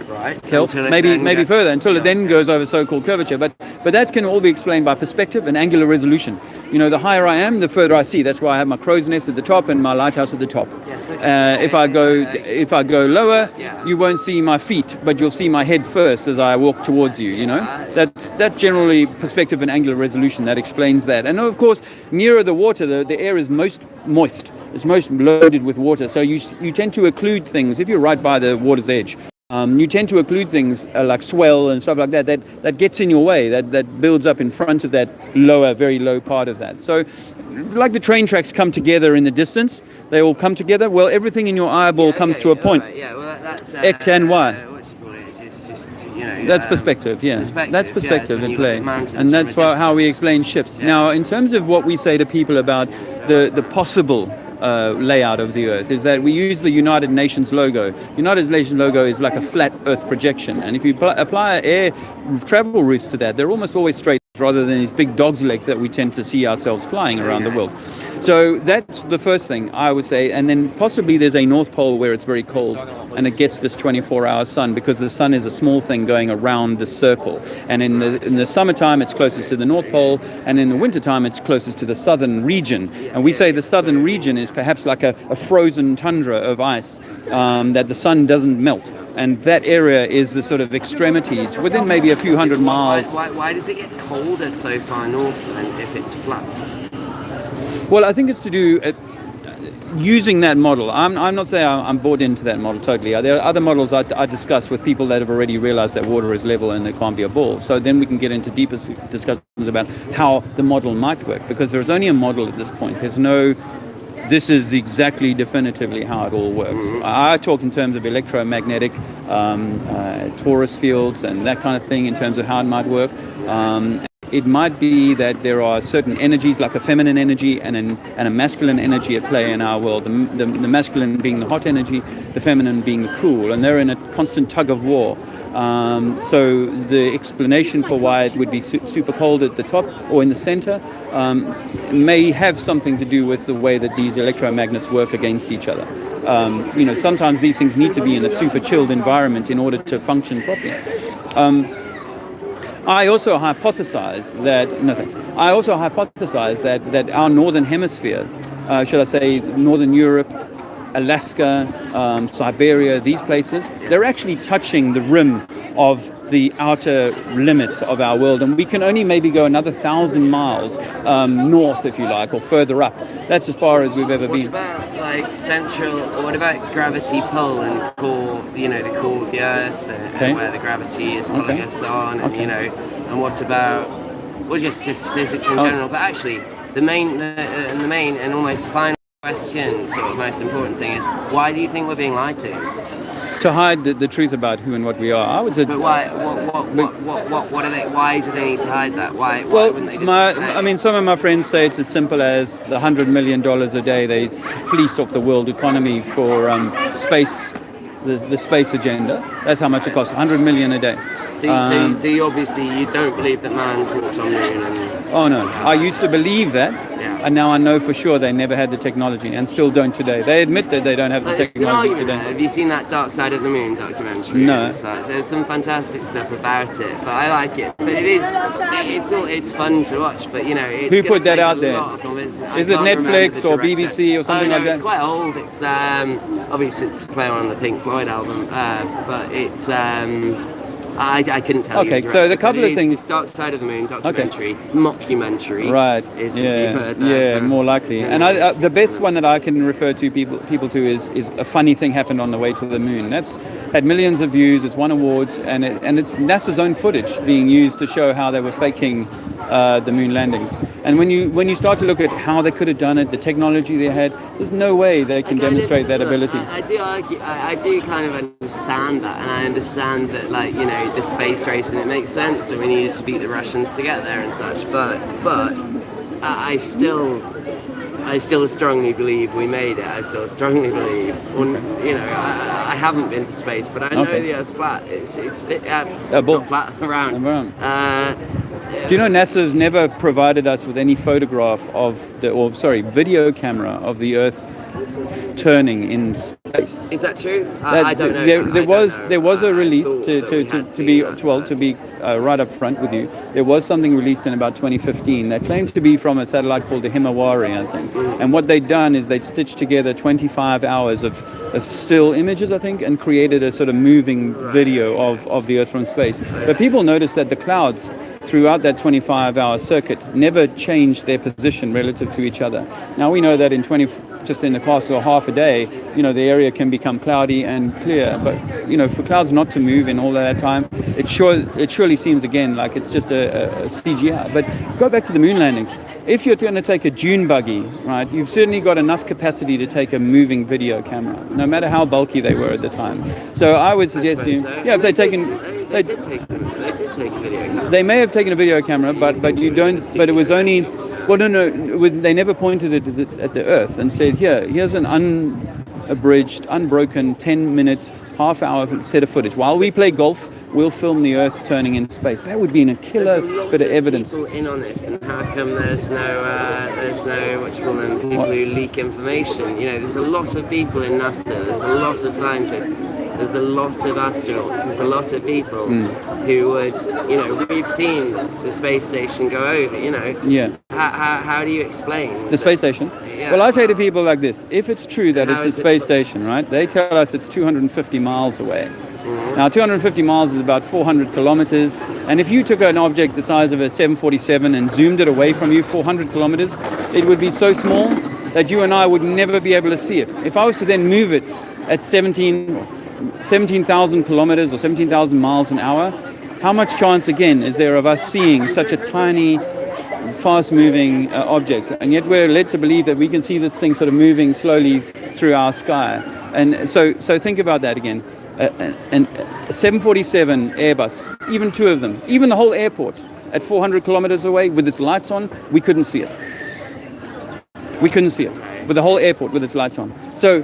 Right. Maybe further, until it then goes over so-called curvature. But that can all be explained by perspective and angular resolution. The higher I am, the further I see. That's why I have my crow's nest at the top and my lighthouse at the top. Yes, okay. If I go lower, you won't see my feet, but you'll see my head first as I walk towards you. That's generally perspective and angular resolution that explains that. And of course, nearer the water, the air is most moist. It's most loaded with water. So you tend to occlude things if you're right by the water's edge. You tend to occlude things like swell and stuff like that gets in your way, that builds up in front of that very low part of that. So like the train tracks come together in the distance, they all come together. Well, everything in your eyeball comes to a point. That's X and Y. What do you call it? It's just, that's perspective, yeah. That's perspective in play. And that's how we explain ships. Now, in terms of what we say to people about the possible layout of the Earth, is that we use the United Nations logo. United Nations logo is like a flat Earth projection, and if you apply air travel routes to that, they're almost always straight rather than these big dog's legs that we tend to see ourselves flying around the world. So that's the first thing I would say. And then possibly there's a North Pole where it's very cold and it gets this 24-hour sun, because the sun is a small thing going around the circle. And in the summertime, it's closest to the North Pole, and in the wintertime, it's closest to the southern region. And we say the southern region is perhaps like a frozen tundra of ice that the sun doesn't melt. And that area is the sort of extremities within maybe a few hundred miles. Why does it get colder so far north then if it's flat? Well, I think it's to do using that model. I'm not saying I'm bought into that model totally. There are other models I discuss with people that have already realized that water is level and it can't be a ball. So then we can get into deeper discussions about how the model might work, because there's only a model at this point. There's no, this is exactly definitively how it all works. I talk in terms of electromagnetic torus fields and that kind of thing in terms of how it might work. it might be that there are certain energies, like a feminine energy and a masculine energy at play in our world. The masculine being the hot energy, the feminine being the cool, and they're in a constant tug of war. So the explanation for why it would be super cold at the top or in the center may have something to do with the way that these electromagnets work against each other. Sometimes these things need to be in a super chilled environment in order to function properly. I also hypothesize that our northern hemisphere, should I say northern Europe, Alaska, Siberia, these places, they're actually touching the rim of the outer limits of our world, and we can only maybe go another 1,000 miles north, if you like, or further up. That's as far as we've ever been. What about like central, or what about gravity pull and core, the core of the Earth and where the gravity is pulling us on, and and what about, well, just physics in general, but actually the main and almost final question, sort of the most important thing is, why do you think we're being lied to? To hide the truth about who and what we are. I would say. But why? What are they? Why do they need to hide that? Why wouldn't they just some of my friends say it's as simple as the $100 million a day they fleece off the world economy for space, the space agenda. That's how much it costs. $100 million a day. So you obviously you don't believe that man's walked on the moon. Oh no, I used to believe that. And now I know for sure they never had the technology, and still don't today. They admit that they don't have the technology today. Have you seen that Dark Side of the Moon documentary? No. There's some fantastic stuff about it, but I like it. But it's fun to watch. But it's who put that out there? Is it Netflix or BBC or something like that? It's quite old. It's obviously it's a play on the Pink Floyd album, but it's. I couldn't tell you. Okay, so the couple of things. Just Dark Side of the Moon documentary, mockumentary. Right. More likely. Yeah. And the best one that I can refer to people to is a funny thing happened on the way to the moon. That's had millions of views. It's won awards, and it's NASA's own footage being used to show how they were faking the moon landings. And when you start to look at how they could have done it, the technology they had, there's no way they can demonstrate that ability. I do kind of understand that, and I understand that, the space race, and it makes sense, and we needed to beat the Russians to get there and such. But I still strongly believe we made it. I still strongly believe. I haven't been to space, but I know the Earth's flat. It's not flat around. Do you know NASA's never provided us with any photograph video camera of the Earth turning in space? Is that true? I don't know. There was a release to be right up front with you. There was something released in about 2015 that claims to be from a satellite called the Himawari, I think. And what they'd done is they'd stitched together 25 hours of still images, I think, and created a sort of moving video of the Earth from space. But people noticed that the clouds throughout that 25-hour circuit never changed their position relative to each other. Now we know that just in the course of half a day, the area can become cloudy and clear. But for clouds not to move in all of that time, it surely seems again like it's just a CGI. But go back to the moon landings. If you're going to take a dune buggy, right, you've certainly got enough capacity to take a moving video camera, no matter how bulky they were at the time. So I would suggest if they'd taken. They did take a video camera. They may have taken a video camera, but you don't. But it was only. Well, no. They never pointed it at the Earth and said, here's an unabridged, unbroken 10-minute, half-hour set of footage. While we play golf, we'll film the Earth turning in space. That would be a killer bit of evidence. There's people in on this, and how come there's no people who leak information? There's a lot of people in NASA. There's a lot of scientists. There's a lot of astronauts. There's a lot of people who would, we've seen the space station go over. How do you explain the space station? Yeah. Well, I say to people like this: if it's true that it's a space station, right? They tell us it's 250 miles away. Now, 250 miles is about 400 kilometers, and if you took an object the size of a 747 and zoomed it away from you 400 kilometers, it would be so small that you and I would never be able to see it. If I was to then move it at 17,000 kilometers or 17,000 miles an hour, how much chance, again, is there of us seeing such a tiny, fast-moving object? And yet we're led to believe that we can see this thing sort of moving slowly through our sky. And so think about that again. And a 747 Airbus, even two of them, even the whole airport, at 400 kilometers away with its lights on, we couldn't see it. We couldn't see it with the whole airport with its lights on. So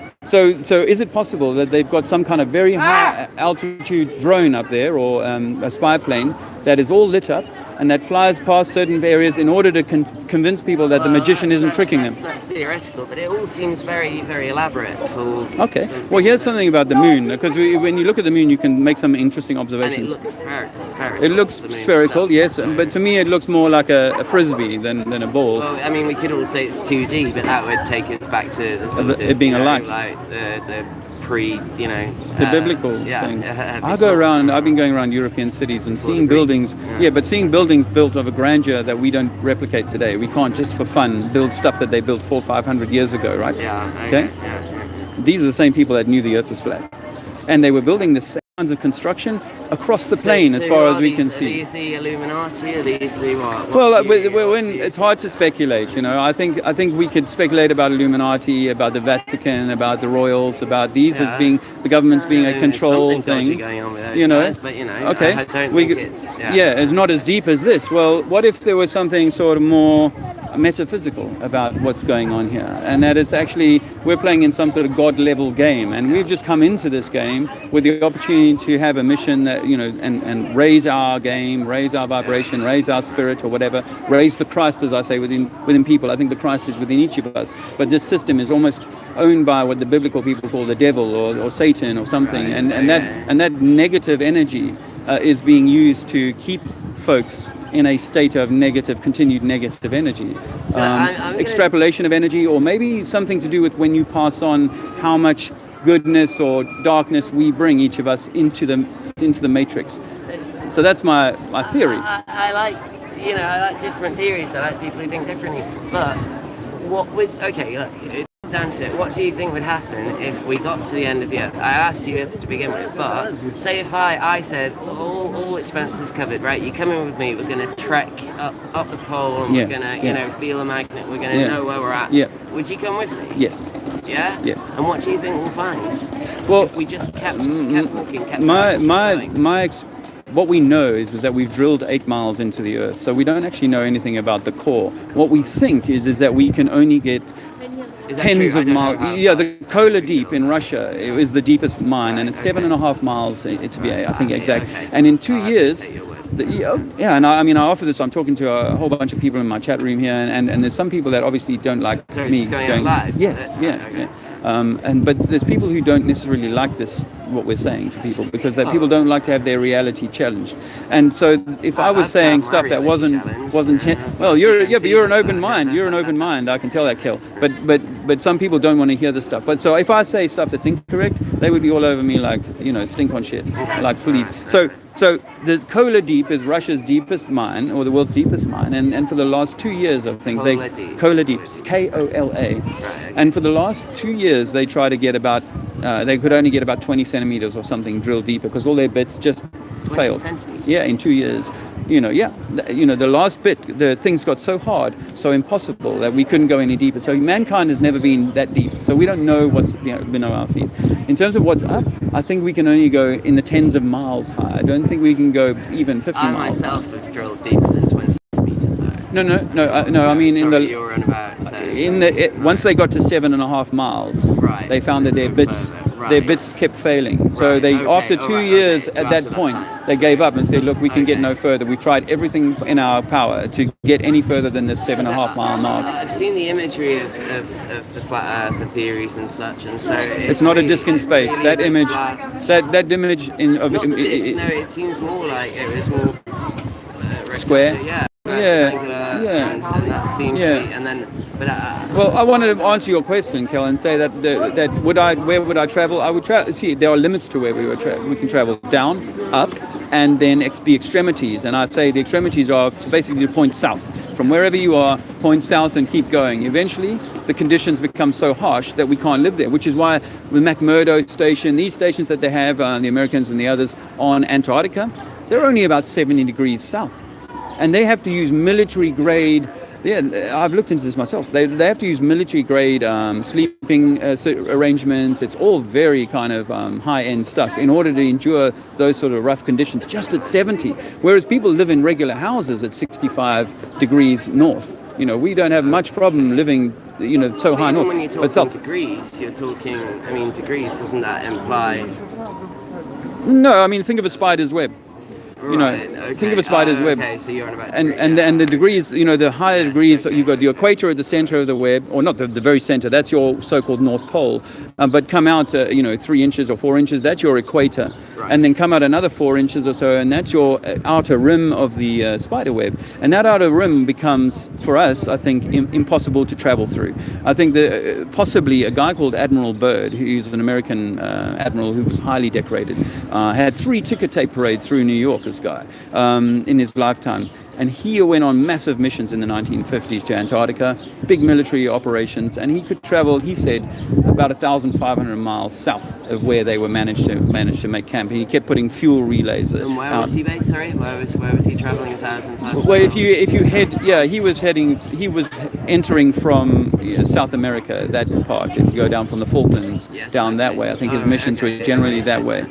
is it possible that they've got some kind of very high altitude drone up there, or a spy plane that is all lit up and that flies past certain areas in order to convince people that the magician isn't tricking them? That's theoretical, but it all seems very, very elaborate for. Okay. Well, here's something about the moon, because when you look at the moon, you can make some interesting And observations. it looks spherical. It looks the moon spherical, itself. yes, but to me it looks more like a frisbee than a ball. Well, I mean, we could all say it's 2D, but that would take us back to the sort of, it being you a know, light. like the pre, you know, The biblical yeah, thing. yeah, I go around. I've been going around European cities and Before seeing the Greeks, buildings. yeah. But seeing buildings built of a grandeur that we don't replicate today. We can't just for fun build stuff that they built 400-500 years ago, right? Yeah. Okay. Yeah. These are the same people that knew the Earth was flat, and they were building the same kinds of construction across the plane, as far as we can see. Do you see Illuminati? Or do you see what? Well, it's hard to speculate. You know, I think we could speculate about Illuminati, about the Vatican, about the royals, about these as being the governments being a control thing. Going on with those You know, guys, but you know, okay, I don't think it's. yeah, it's not as deep as this. Well, what if there was something sort of more metaphysical about what's going on here, and that it's actually we're playing in some sort of God level game, and we've just come into this game with the opportunity to have a mission that, you know, and raise our game, raise our vibration, raise our spirit, or whatever, raise the Christ, as I say, within people. I think the Christ is within each of us, but this system is almost owned by what the biblical people call the devil or Satan or something, and that negative energy is being used to keep folks in a state of continued negative energy. Extrapolation of energy, or maybe something to do with when you pass on how much goodness or darkness we bring, each of us, into the matrix. So that's my theory. I like different theories. I like people who think differently. But look, down to it, what do you think would happen if we got to the end of the Earth? I asked you this to begin with, but say if I said all expenses covered, right? You come in with me, we're going to trek up the pole, and we're going to, you know, feel a magnet, we're going to know where we're at. Yeah. Would you come with me? Yes. Yeah? Yes. And what do you think we'll find? Well, if we just kept walking, what we know is that we've drilled 8 miles into the Earth, so we don't actually know anything about the core. What we think is that we can only get tens of miles. Yeah, the Kola Deep in Russia is the deepest mine, and it's 7.5 miles to be, I think, exact. Okay. And in 2 years, and I offer this. I'm talking to a whole bunch of people in my chat room here, and there's some people that obviously don't like so me it's going out live. Yes, yeah. But there's people who don't necessarily like this, what we're saying to people, because people don't like to have their reality challenged. And so if I was saying stuff that wasn't well, you're an open mind. You're an open mind. I can tell that, Kel. But some people don't want to hear this stuff. But so if I say stuff that's incorrect, they would be all over me like, you know, stink on shit, like fleas. So the Kola Deep is Russia's deepest mine, or the world's deepest mine, and for the last 2 years, I think Kola Deep, Kola, and for the last 2 years they try to get about they could only get about 20 centimeters or something drilled deeper, because all their bits just failed. Centimeters. Yeah, in 2 years. The last bit, the things got so hard, so impossible, that we couldn't go any deeper. So mankind has never been that deep. So we don't know what's below our feet. In terms of what's up, I think we can only go in the tens of miles high. I don't think we can go even 50 I miles. myself have drilled deeper than 20 meters. No. I mean, sorry, you were on about. Once they got to 7.5 miles, right, they found that their bits kept failing. So after 2 years, so at that point, they gave up and said, "Look, we can get no further. We've tried everything in our power to get any further than this 7.5 mile mark." I've seen the imagery of the flat Earth theories and such, and so it's not a disc in space. Really that image, that image it seems more like it was more square. And that seems to be, and then, but well, I wanted to answer your question, Kel, and say that where would I travel? I would travel. See, there are limits to where we can travel: down, up, and then the extremities. And I'd say the extremities are basically to point south. From wherever you are, point south and keep going. Eventually, the conditions become so harsh that we can't live there, which is why the McMurdo station, these stations that they have, the Americans and the others on Antarctica, they're only about 70 degrees south. And they have to use military grade Yeah, I've looked into this myself. They have to use military-grade sleeping arrangements. It's all very kind of high-end stuff in order to endure those sort of rough conditions just at 70. Whereas people live in regular houses at 65 degrees north. You know, we don't have much problem living, you know, so high north. When you're talking degrees, you're talking, I mean, degrees, doesn't that imply... No, I mean, think of a spider's web. You know, okay. think of a spider's web. Okay, so you're on about and the degrees, you know, the higher degrees, you've got the equator at the center of the web, or not the very center, that's your so-called North Pole, but come out, 3 inches or 4 inches, that's your equator. Right. And then come out another 4 inches or so, and that's your outer rim of the spider web. And that outer rim becomes, for us, I think, impossible to travel through. I think that possibly a guy called Admiral Byrd, who's an American admiral who was highly decorated, had 3 ticker tape parades through New York, this guy, in his lifetime. And he went on massive missions in the 1950s to Antarctica, big military operations, and he could travel, he said, about 1,500 miles south of where they were managed to make camp. And he kept putting fuel relays. And where was he based? Sorry, where was he traveling 1,500? Well, if you head, he was entering from South America, that part. If you go down from the Falklands down that way, I think his missions were generally that way.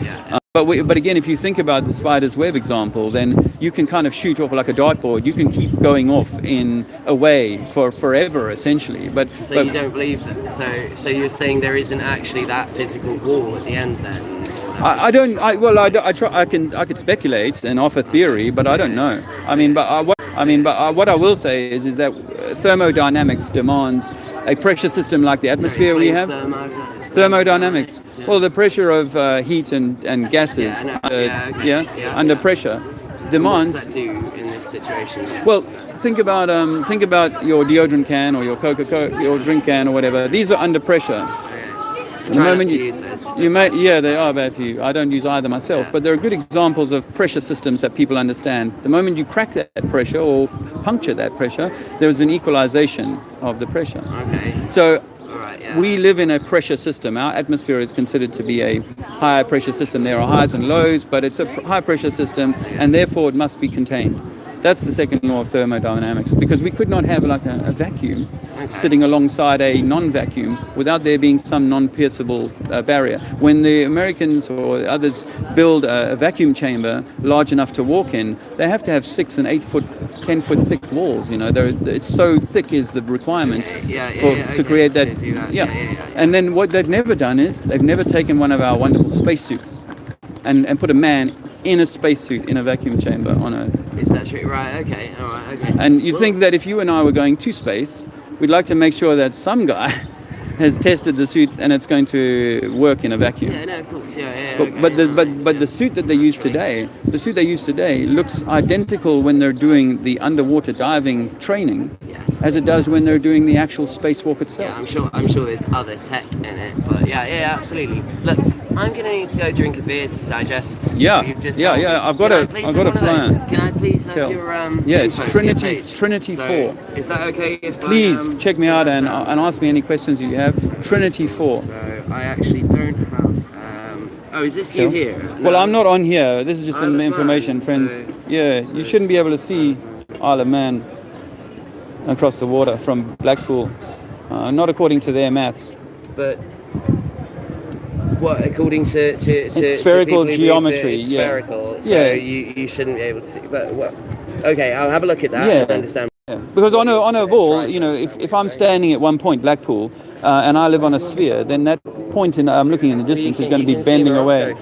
But again, if you think about the spider's web example, then you can kind of shoot off like a dartboard. You can keep going off in a way for forever, essentially. But you don't believe that? So you're saying there isn't actually that physical wall at the end, then? I don't. I could speculate and offer theory, but I don't know. What I will say is that thermodynamics demands a pressure system like the atmosphere we have. Thermodynamics. Well, the pressure of heat and gases under pressure demands. What does that do in this situation? Well, think about your deodorant can or your Coca-Cola, your drink can or whatever. These are under pressure. The moment they are bad for you. I don't use either myself, but there are good examples of pressure systems that people understand. The moment you crack that pressure or puncture that pressure, there is an equalization of the pressure. Okay. So we live in a pressure system. Our atmosphere is considered to be a higher pressure system. There are highs and lows, but it's a high pressure system, and therefore it must be contained. That's the second law of thermodynamics, because we could not have like a vacuum sitting alongside a non-vacuum without there being some non-pierceable barrier. When the Americans or others build a vacuum chamber large enough to walk in, they have to have 6 and 8 foot, 10 foot thick walls. You know, it's so thick is the requirement to create that. And then what they've never done is they've never taken one of our wonderful spacesuits and put a man in a spacesuit in a vacuum chamber on Earth. Is that true? Right, okay, all right, okay. And you'd think that if you and I were going to space, we'd like to make sure that some guy has tested the suit and it's going to work in a vacuum. Yeah, no, of course, But the suit that they use today, looks identical when they're doing the underwater diving training as it does when they're doing the actual spacewalk itself. Yeah, I'm sure there's other tech in it, but yeah, absolutely. Look, I'm gonna need to go drink a beer to digest. What you've just told me. I've got a flyer. Can I please have your it's info Trinity 4. Is that okay if please check me out and ask me any questions you have. Trinity 4. So I actually don't have. Is this you here? No. Well, I'm not on here. This is just some information, friends. You shouldn't be able to see Isle of Man across the water from Blackpool, not according to their maths. But what, according to spherical geometry? It's spherical, so you shouldn't be able to see. But okay, I'll have a look at that and understand. Yeah. Because on a ball, you know, if I'm standing at one point, Blackpool, and I live on a sphere, then that point I'm looking in the distance is going to be bending away.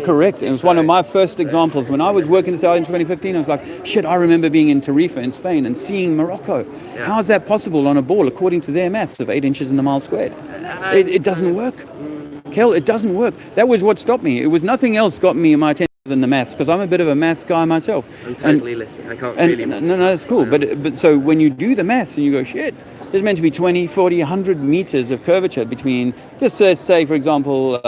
Correct. It was one of my first examples. When I was working this out in 2015, I was like, shit, I remember being in Tarifa in Spain and seeing Morocco. Yeah. How is that possible on a ball according to their maths of 8 inches in the mile squared? It doesn't work. Kel, it doesn't work. That was what stopped me. It was nothing else got me my attention than the maths, because I'm a bit of a maths guy myself. I'm totally listening. I can't really... No, that's cool. But so when you do the maths and you go, shit, there's meant to be 20, 40, 100 meters of curvature between, just say, for example,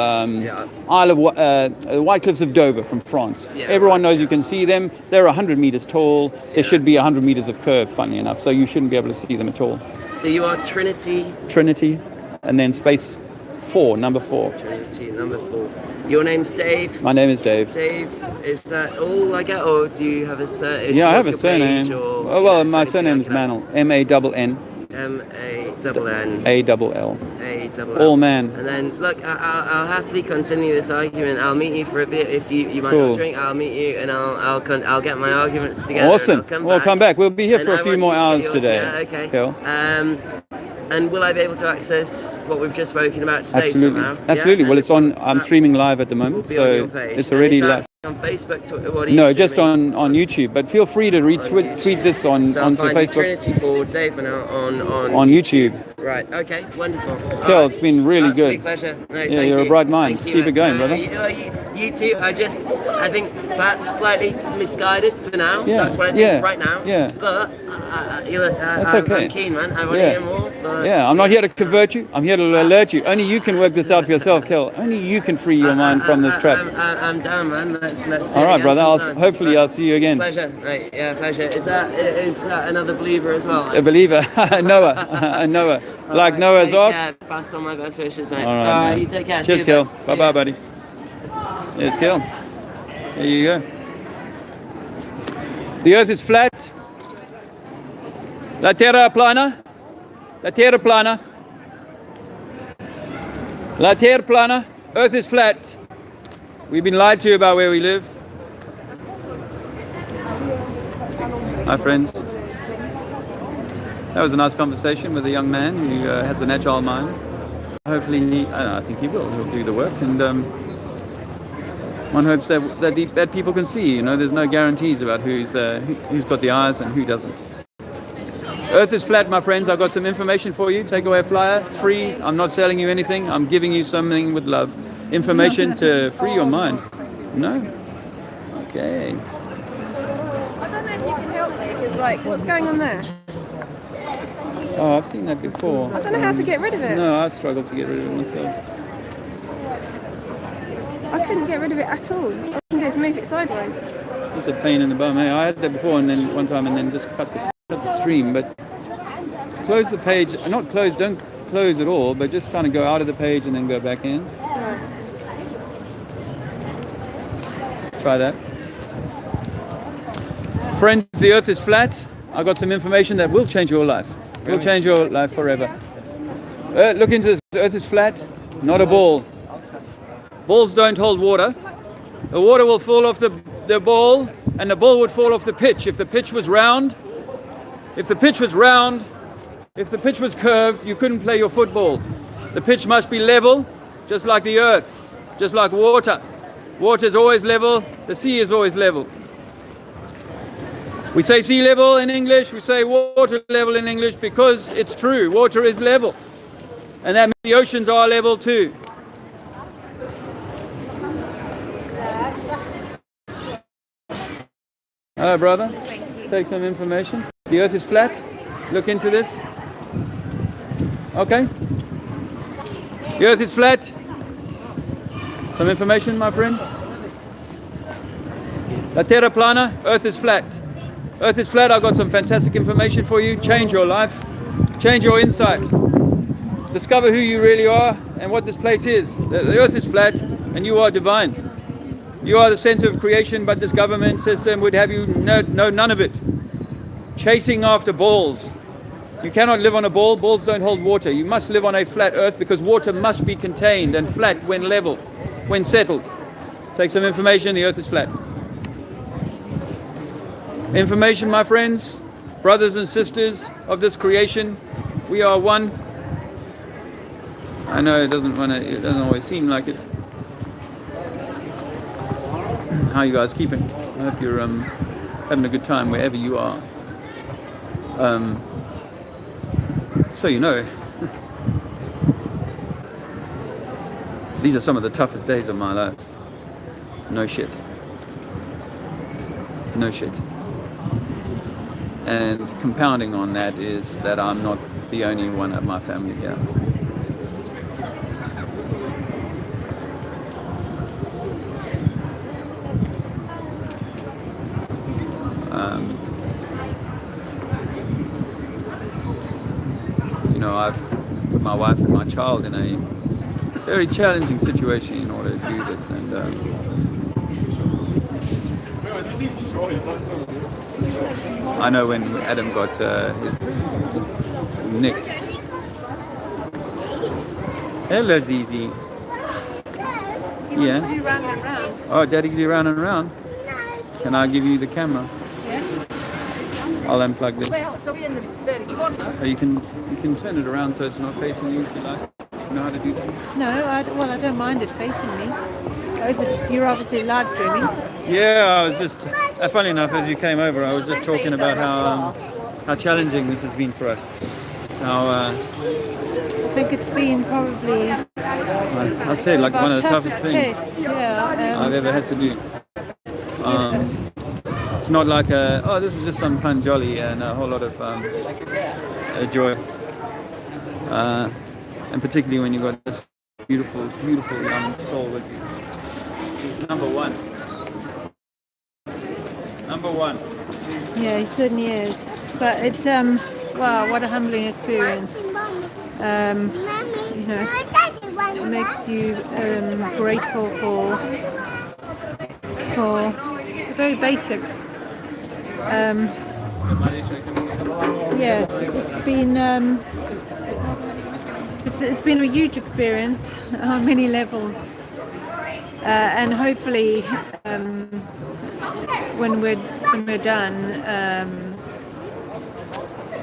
White Cliffs of Dover from France. Yeah, everyone knows you can see them. They're 100 meters tall. There should be 100 meters of curve, funny enough, so you shouldn't be able to see them at all. So you are Trinity? Trinity, and then space 4, number 4. Trinity, number 4. Your name's Dave? My name is Dave. Dave, is that all I get, or do you have a surname? Yeah, I have a surname. Oh, well, my surname is Mannell. M-A-N-N. M-A-N-N. A-double-L. A-double-L. All man. And then, look, I'll happily continue this argument. I'll meet you for a bit. If you might Cool. not drink, I'll meet you and I'll get my arguments together. Awesome. We'll come back. We'll be here for a few more hours today. Yeah, okay. Cool. And will I be able to access what we've just spoken about today Absolutely. somehow? Absolutely. Yeah? Well, it's on. I'm streaming live at the moment, Will be on your so page. it's already And is live. that on Facebook, Twitter, what are you No, just streaming? on YouTube. But feel free to tweet this on So I'll onto find Facebook. Trinity for Dave Mannell On YouTube. Right. Okay. Wonderful. Cool. It's been really Absolute good. pleasure. No, Yeah, thank you're a you. bright mind. Thank you, Keep it going, brother. You too. I think perhaps slightly misguided for now. Yeah, That's what I think yeah, right now. yeah. But That's okay. I'm keen, man. I want to Yeah. hear more. But Yeah, I'm not here to convert you. I'm here to alert you. Only you can work this out for yourself, Kel. Only you can free your mind from this trap. I'm down, man. Let's do All it right, again brother. sometime. Hopefully I'll see you again. Pleasure. Right. Yeah, pleasure. Is that another believer as well? A believer, Noah, Noah, like Noah's Ark. Yeah, pass on my best wishes, mate. All right, man. You take care. Cheers, See you, Kel. bud. See Bye, ya. bye, buddy. Here's Kel. There you go. The Earth is flat. La Terra plana. La Terra plana. La Terra plana. Earth is flat. We've been lied to about where we live. Hi, friends. That was a nice conversation with a young man who has an agile mind. Hopefully, I think he will. He'll do the work, and one hopes that people can see. You know, there's no guarantees about who's got the eyes and who doesn't. Earth is flat, my friends. I've got some information for you. Take away a flyer. It's free. I'm not selling you anything. I'm giving you something with love. Information to free your mind. No? Okay. I don't know if you can help me because, like, what's going on there? Oh, I've seen that before. I don't know how to get rid of it. No, I struggle to get rid of it myself. I couldn't get rid of it at all. All I can do is move it sideways. It's a pain in the bum. Hey, I had that before, and then one time, and then just cut the stream. But close the page. Not close. Don't close at all. But just kind of go out of the page and then go back in. Try that. Friends, the Earth is flat. I got some information that will change your life. Will change your life forever. Look into this. The Earth is flat, not a ball. Balls don't hold water. The water will fall off the ball, and the ball would fall off the pitch. If the pitch was round, if the pitch was curved, you couldn't play your football. The pitch must be level, just like the earth, just like water. Water is always level. The sea is always level. We say sea level in English, we say water level in English because it's true. Water is level. And that means the oceans are level too. Hello, brother. Take some information. The Earth is flat. Look into this. Okay. The Earth is flat. Some information, my friend. La Terra plana. Earth is flat. Earth is flat. I've got some fantastic information for you. Change your life. Change your insight. Discover who you really are and what this place is. The Earth is flat and you are divine. You are the center of creation, but this government system would have you know none of it. Chasing after balls. You cannot live on a ball. Balls don't hold water. You must live on a flat earth because water must be contained and flat when level, when settled. Take some information. The earth is flat. Information, my friends, brothers and sisters of this creation. We are one. I know it doesn't always seem like it. How are you guys keeping? I hope you're having a good time wherever you are. So you know, these are some of the toughest days of my life. No shit. No shit. And compounding on that is that I'm not the only one of my family here. I've put my wife and my child in a very challenging situation in order to do this, and I know when Adam got his nicked. Hello, Zizi. Yeah. You round and round. Oh, Daddy, do round and round. Can I give you the camera? Yeah. I'll unplug this. Well, so we're in the very corner. Oh, you can turn it around so it's not facing you if you like. Do you know how to do that? No, I don't mind it facing me. You're obviously live streaming. Yeah, I was just. Funny enough, as you came over, I was just talking about how challenging this has been for us. How I think it's been probably I said like one of the toughest things tests, yeah, I've ever had to do. It's not like this is just some fun jolly and a whole lot of joy. And particularly when you've got this beautiful young soul with you. He's number one. Number one. Yeah, he certainly is. But it's wow, what a humbling experience. You know, it makes you grateful for the very basics. Yeah, it's been a huge experience on many levels, and hopefully when we're done,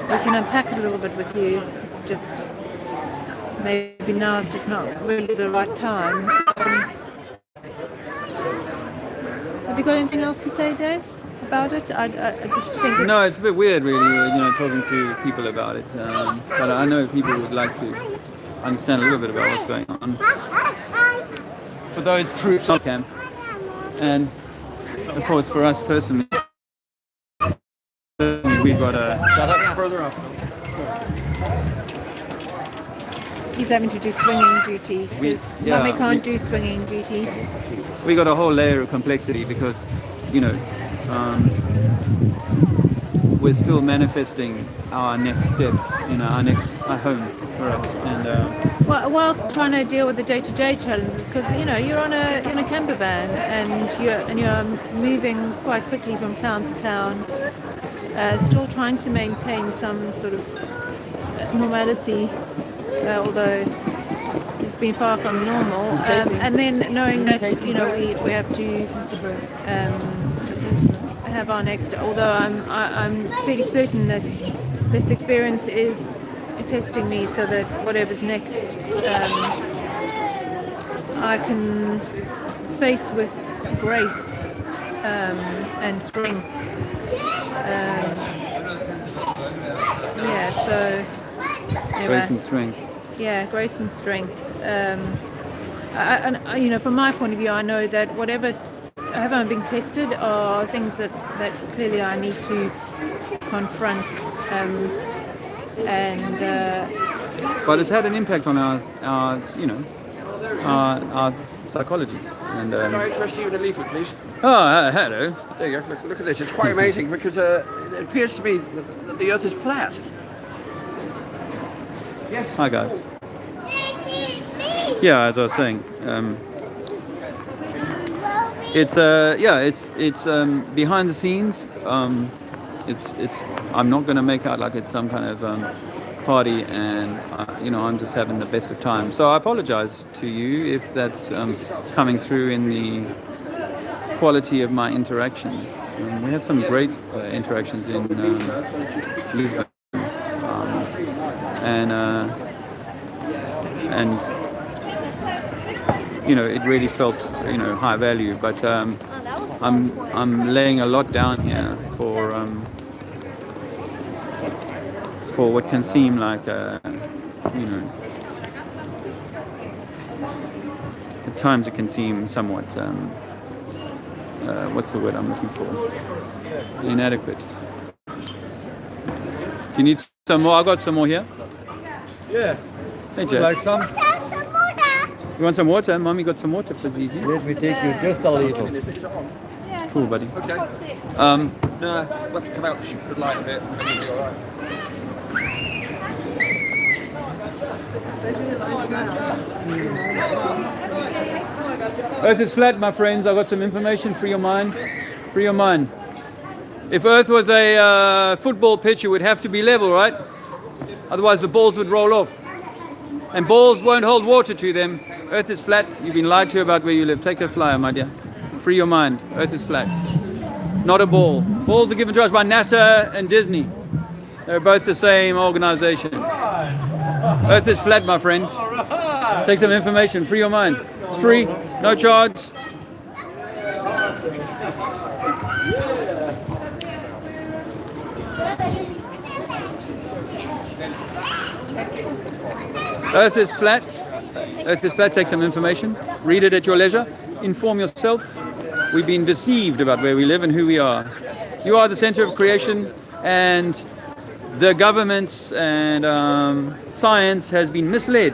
we can unpack it a little bit with you. It's just maybe now is just not really the right time. Have you got anything else to say, Dave, about it? I just think no, it's a bit weird, really, talking to people about it. But I know people would like to understand a little bit about what's going on. For those troops on camp, and of course for us personally, we've got a further up. he's having to do swinging duty. Mummy can't do swinging duty. We got a whole layer of complexity because, we're still manifesting our next step, our home for us. And whilst trying to deal with the day-to-day challenges, because you're in a camper van and you're moving quite quickly from town to town, still trying to maintain some sort of normality, although it's been far from normal. And then knowing that we have to have our next. Although I'm fairly certain that this experience is testing me, so that whatever's next, I can face with grace and strength. So anyway. Grace and strength. Yeah, grace and strength. From my point of view, I know that whatever I'm being tested are things that clearly I need to confront. But it's had an impact on our psychology. And Can I interest you in a leaflet, please? oh, hello. There you go. Look at this. It's quite amazing because it appears to be that the Earth is flat. Hi guys. Yeah, as I was saying, it's behind the scenes. It's I'm not going to make out like it's some kind of party, and I'm just having the best of time. So I apologize to you if that's coming through in the quality of my interactions. We had some great interactions in Lisbon. And it really felt high value, but I'm laying a lot down here for what can seem like at times it can seem somewhat what's the word I'm looking for, inadequate. Do you need some more? I got some more here. Yeah. Hey, Jack. Like some? You want some water? Mommy got some water for Zizi. Let me take you just a little. Cool, buddy. Okay. Um, No, we'll have to come out the light a bit. And it'll be all right. Earth is flat, my friends. I got some information for your mind. For your mind. If Earth was a football pitch, it would have to be level, right? Otherwise the balls would roll off. And balls won't hold water to them. Earth is flat. You've been lied to about where you live. Take a flyer, my dear. Free your mind. Earth is flat. Not a ball. Balls are given to us by NASA and Disney. They're both the same organization. Earth is flat, my friend. Take some information. Free your mind. It's free. No charge. Earth is flat. Earth is flat. Take some information. Read it at your leisure. Inform yourself. We've been deceived about where we live and who we are. You are the center of creation, and the governments and science has been misled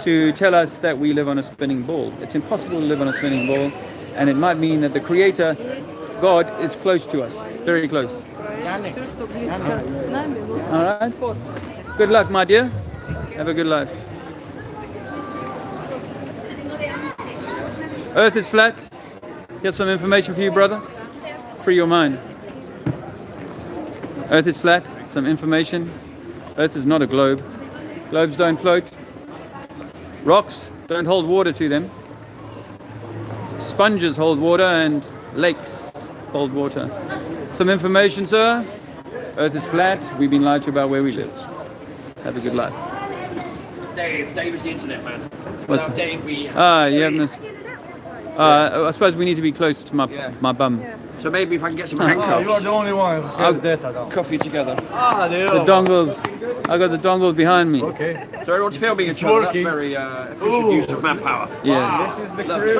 to tell us that we live on a spinning ball. It's impossible to live on a spinning ball, and it might mean that the Creator, God, is close to us. Very close. All right? Good luck, my dear. Have a good life. Earth is flat. Here's some information for you, brother. Free your mind. Earth is flat. Some information. Earth is not a globe. Globes don't float. Rocks don't hold water to them. Sponges hold water, and lakes hold water. Some information, sir. Earth is flat. We've been lied to about where we live. Have a good life. Dave is the internet man. What's Without Dave, we have I suppose we need to be close to my bum. So maybe if I can get some handcuffs. You are the only one. Coffee together. The dongles. I got the dongle behind me. Okay. So everyone's filming each other. That's very efficient use of manpower. Yeah. This is the crew.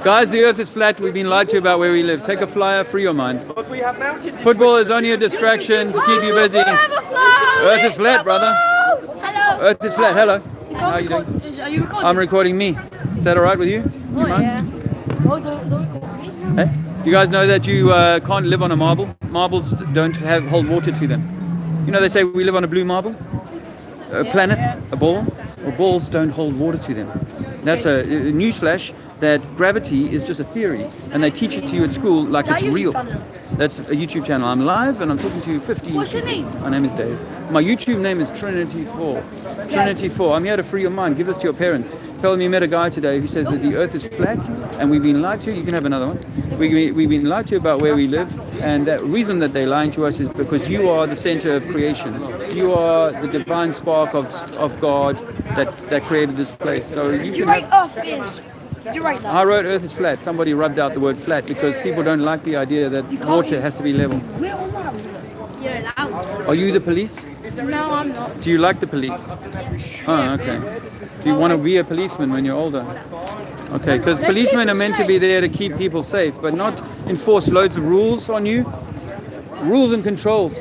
Guys, the earth is flat. We've been lied to about where we live. Take a flyer, free your mind. But we have mountains. Football is only a distraction to keep you busy. Earth is flat, brother. Hello. Earth is flat. Hello. How are you doing? Are you recording? I'm recording me. Is that all right with you? Oh, yeah. Hey? Do you guys know that you can't live on a marble? Marbles don't hold water to them. You know they say we live on a blue marble? A planet, a ball? Well, balls don't hold water to them. That's a newsflash that gravity is just a theory, and they teach it to you at school like it's real. That's a YouTube channel. I'm live and I'm talking to 50. What's your name? My name is Dave. My YouTube name is Trinity4. Trinity4. I'm here to free your mind. Give this to your parents. Tell them you met a guy today who says that the earth is flat and we've been lied to. You can have another one. We've been lied to about where we live, and the reason that they're lying to us is because you are the center of creation. You are the divine spark of God that created this place. So you can have, You're right. I wrote Earth is flat. Somebody rubbed out the word flat because people don't like the idea that water has to be level. You're allowed. Are you the police? No, I'm not. Do you like the police? Oh, okay. Do you want to be a policeman when you're older? Okay, because policemen are meant to be there to keep people safe, but not enforce loads of rules on you. Rules and controls.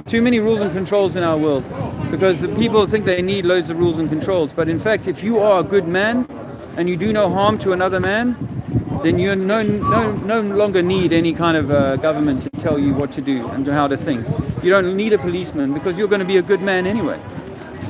Too many rules and controls in our world because the people think they need loads of rules and controls. But in fact, if you are a good man and you do no harm to another man, then you no longer need any kind of government to tell you what to do and how to think. You don't need a policeman because you're going to be a good man anyway.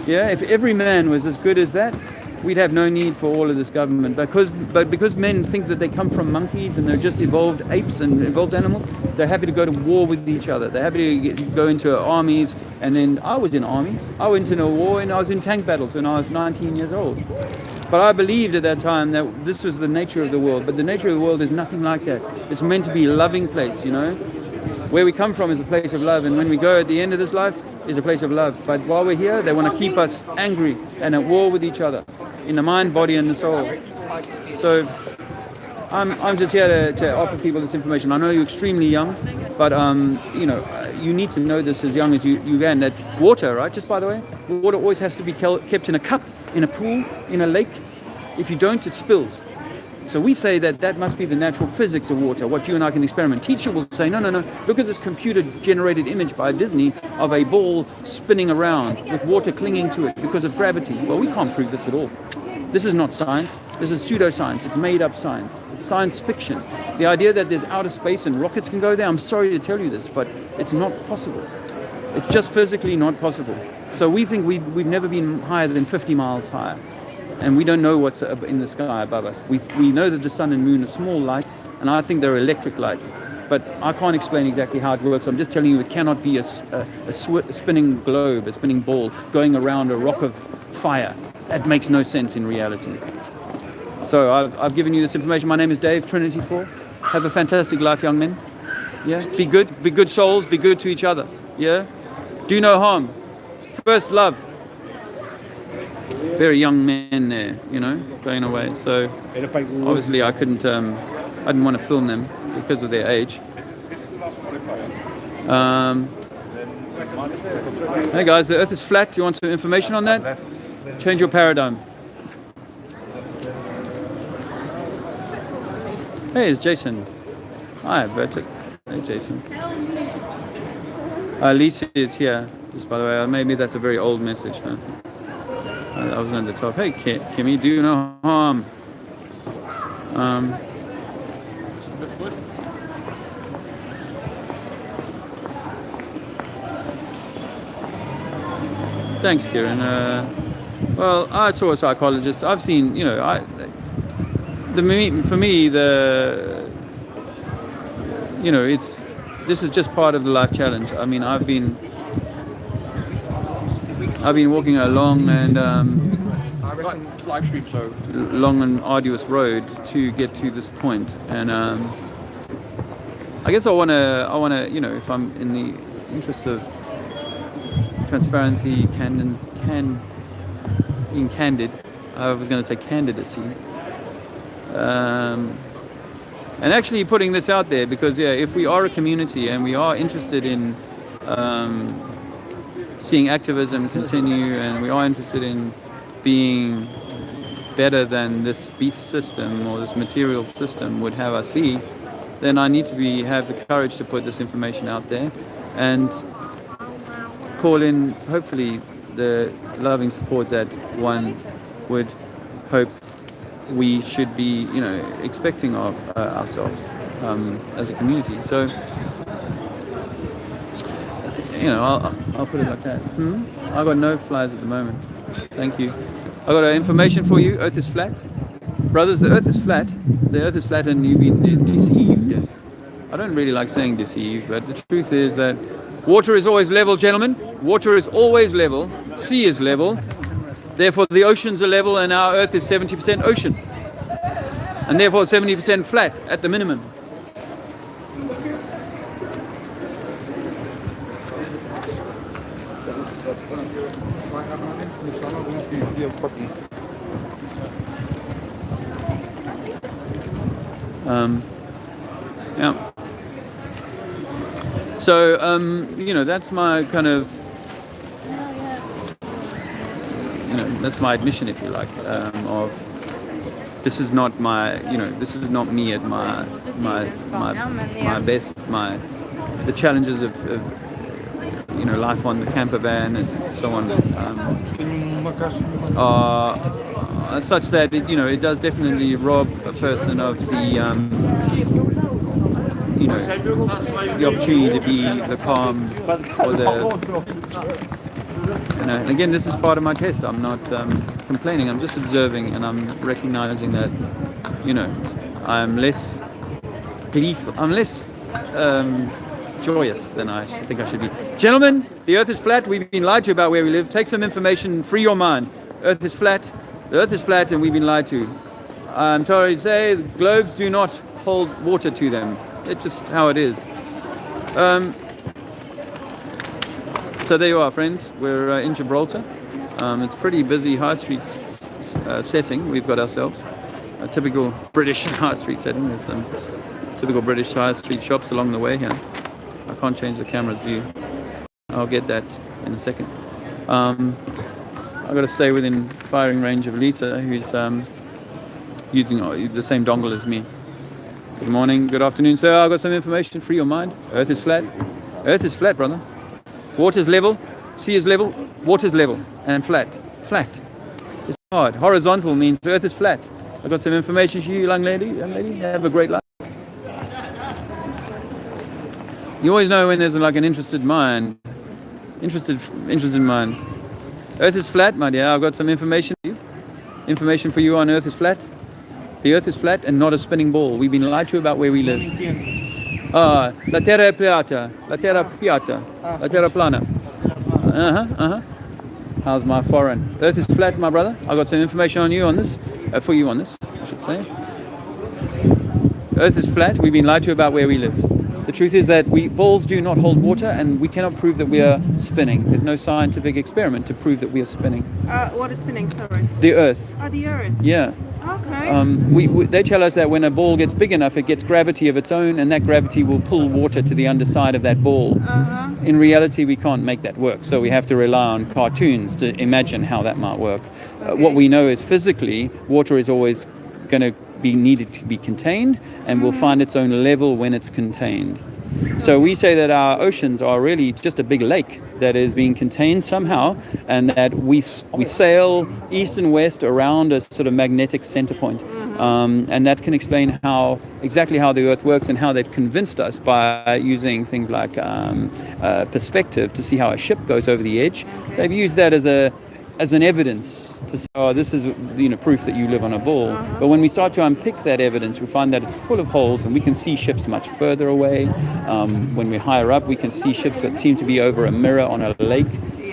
Yeah, if every man was as good as that, we'd have no need for all of this government. But because men think that they come from monkeys and they're just evolved apes and evolved animals, they're happy to go to war with each other. They're happy to go into armies. And then I was in army. I went into a war and I was in tank battles when I was 19 years old. But I believed at that time that this was the nature of the world. But the nature of the world is nothing like that. It's meant to be a loving place, you know. Where we come from is a place of love. And when we go at the end of this life is a place of love. But while we're here, they want to keep us angry and at war with each other in the mind, body, and the soul. So I'm just here to offer people this information. I know you're extremely young, but you know, you need to know this as young as you can. That water, right? Just by the way, water always has to be kept in a cup, in a pool, in a lake. If you don't, it spills. So we say that must be the natural physics of water, what you and I can experiment. Teacher will say, no, look at this computer-generated image by Disney of a ball spinning around with water clinging to it because of gravity. Well, we can't prove this at all. This is not science. This is pseudoscience. It's made-up science. It's science fiction. The idea that there's outer space and rockets can go there, I'm sorry to tell you this, but it's not possible. It's just physically not possible. So we think we've never been higher than 50 miles higher. And we don't know what's in the sky above us. We know that the sun and moon are small lights, and I think they're electric lights. but I can't explain exactly how it works. I'm just telling you it cannot be a spinning globe, a spinning ball going around a rock of fire. That makes no sense in reality. So I've given you this information. My name is Dave, Trinity 4. Have a fantastic life, young men. Yeah, be good souls, be good to each other. Yeah, do no harm. First love. Very young men there, you know, going away. So obviously I couldn't, I didn't want to film them because of their age. Hey guys, the Earth is flat. Do you want some information on that? Change your paradigm. Hey, it's Jason. Hi, Bertic. Hey, Jason. Lisa is here, just by the way. Maybe that's a very old message, huh? I was on the top. Hey, Kimmy, do no harm. Thanks, Kieran. Well, I saw a psychologist. I've seen, you know, for me, you know, this is just part of the life challenge. I mean, I've been walking a long and live stream, so long and arduous road to get to this point, and I guess I wanna, you know, if I'm in the interest of transparency, being candid. I was going to say candidacy. And actually putting this out there because, yeah, if we are a community and we are interested in seeing activism continue and we are interested in being better than this beast system or this material system would have us be, then I need to have the courage to put this information out there and call in, hopefully, the loving support that one would hope we should be, you know, expecting of ourselves as a community. So, you know, I'll put it like that. I've got no flies at the moment. Thank you. I've got information for you. Earth is flat. Brothers, the Earth is flat. The Earth is flat and you've been deceived. I don't really like saying deceived, but the truth is that water is always level, gentlemen. Water is always level. Sea is level. Therefore, the oceans are level and our Earth is 70% ocean. And therefore, 70% flat at the minimum. Yeah. So, you know, that's my kind of, you know, that's my admission, if you like, of this is not my, you know, this is not me at my best, the challenges of you know, life on the camper van and so on, are such that it, you know, it does definitely rob a person of the, you know, the opportunity to be the calm or the, you know, and again, this is part of my test. I'm not complaining. I'm just observing, and I'm recognizing that, you know, I'm less gleeful. I'm less joyous than I think I should be. Gentlemen, the Earth is flat. We've been lied to about where we live. Take some information. Free your mind. Earth is flat. The Earth is flat, and we've been lied to. I'm sorry to say, globes do not hold water to them. It's just how it is. So there you are, friends. We're in Gibraltar. It's pretty busy high street setting we've got ourselves. A typical British high street setting. There's some typical British high street shops along the way here. I can't change the camera's view. I'll get that in a second. I've got to stay within firing range of Lisa, who's using the same dongle as me. Good morning, good afternoon, sir. I've got some information. Free your mind. Earth is flat. Earth is flat, brother. Water's level, sea is level, water's level, and flat. Flat. It's hard. Horizontal means the Earth is flat. I've got some information for you, young lady. Young lady, have a great life. You always know when there's like an interested mind. Interested mind. Earth is flat, my dear. I've got some information for you. Information for you on Earth is flat. The Earth is flat and not a spinning ball. We've been lied to about where we live. La terra è piatta. La terra piatta. La terra plana. How's my foreign? Earth is flat, my brother. I got some information on you on this. For you on this, I should say. Earth is flat. We've been lied to about where we live. The truth is that balls do not hold water, and we cannot prove that we are spinning. There's no scientific experiment to prove that we are spinning. What is spinning? Sorry. The Earth. The Earth. Yeah. Okay. They tell us that when a ball gets big enough, it gets gravity of its own, and that gravity will pull water to the underside of that ball. In reality, we can't make that work, so we have to rely on cartoons to imagine how that might work. What we know is physically, water is always going to be needed to be contained, and will find its own level when it's contained. So we say that our oceans are really just a big lake that is being contained somehow, and that we sail east and west around a sort of magnetic center point. And that can explain exactly how the Earth works, and how they've convinced us by using things like perspective to see how a ship goes over the edge. They've used that as an evidence to say, this is proof that you live on a ball. But when we start to unpick that evidence, we find that it's full of holes, and we can see ships much further away. When we're higher up, we can see ships that seem to be over a mirror on a lake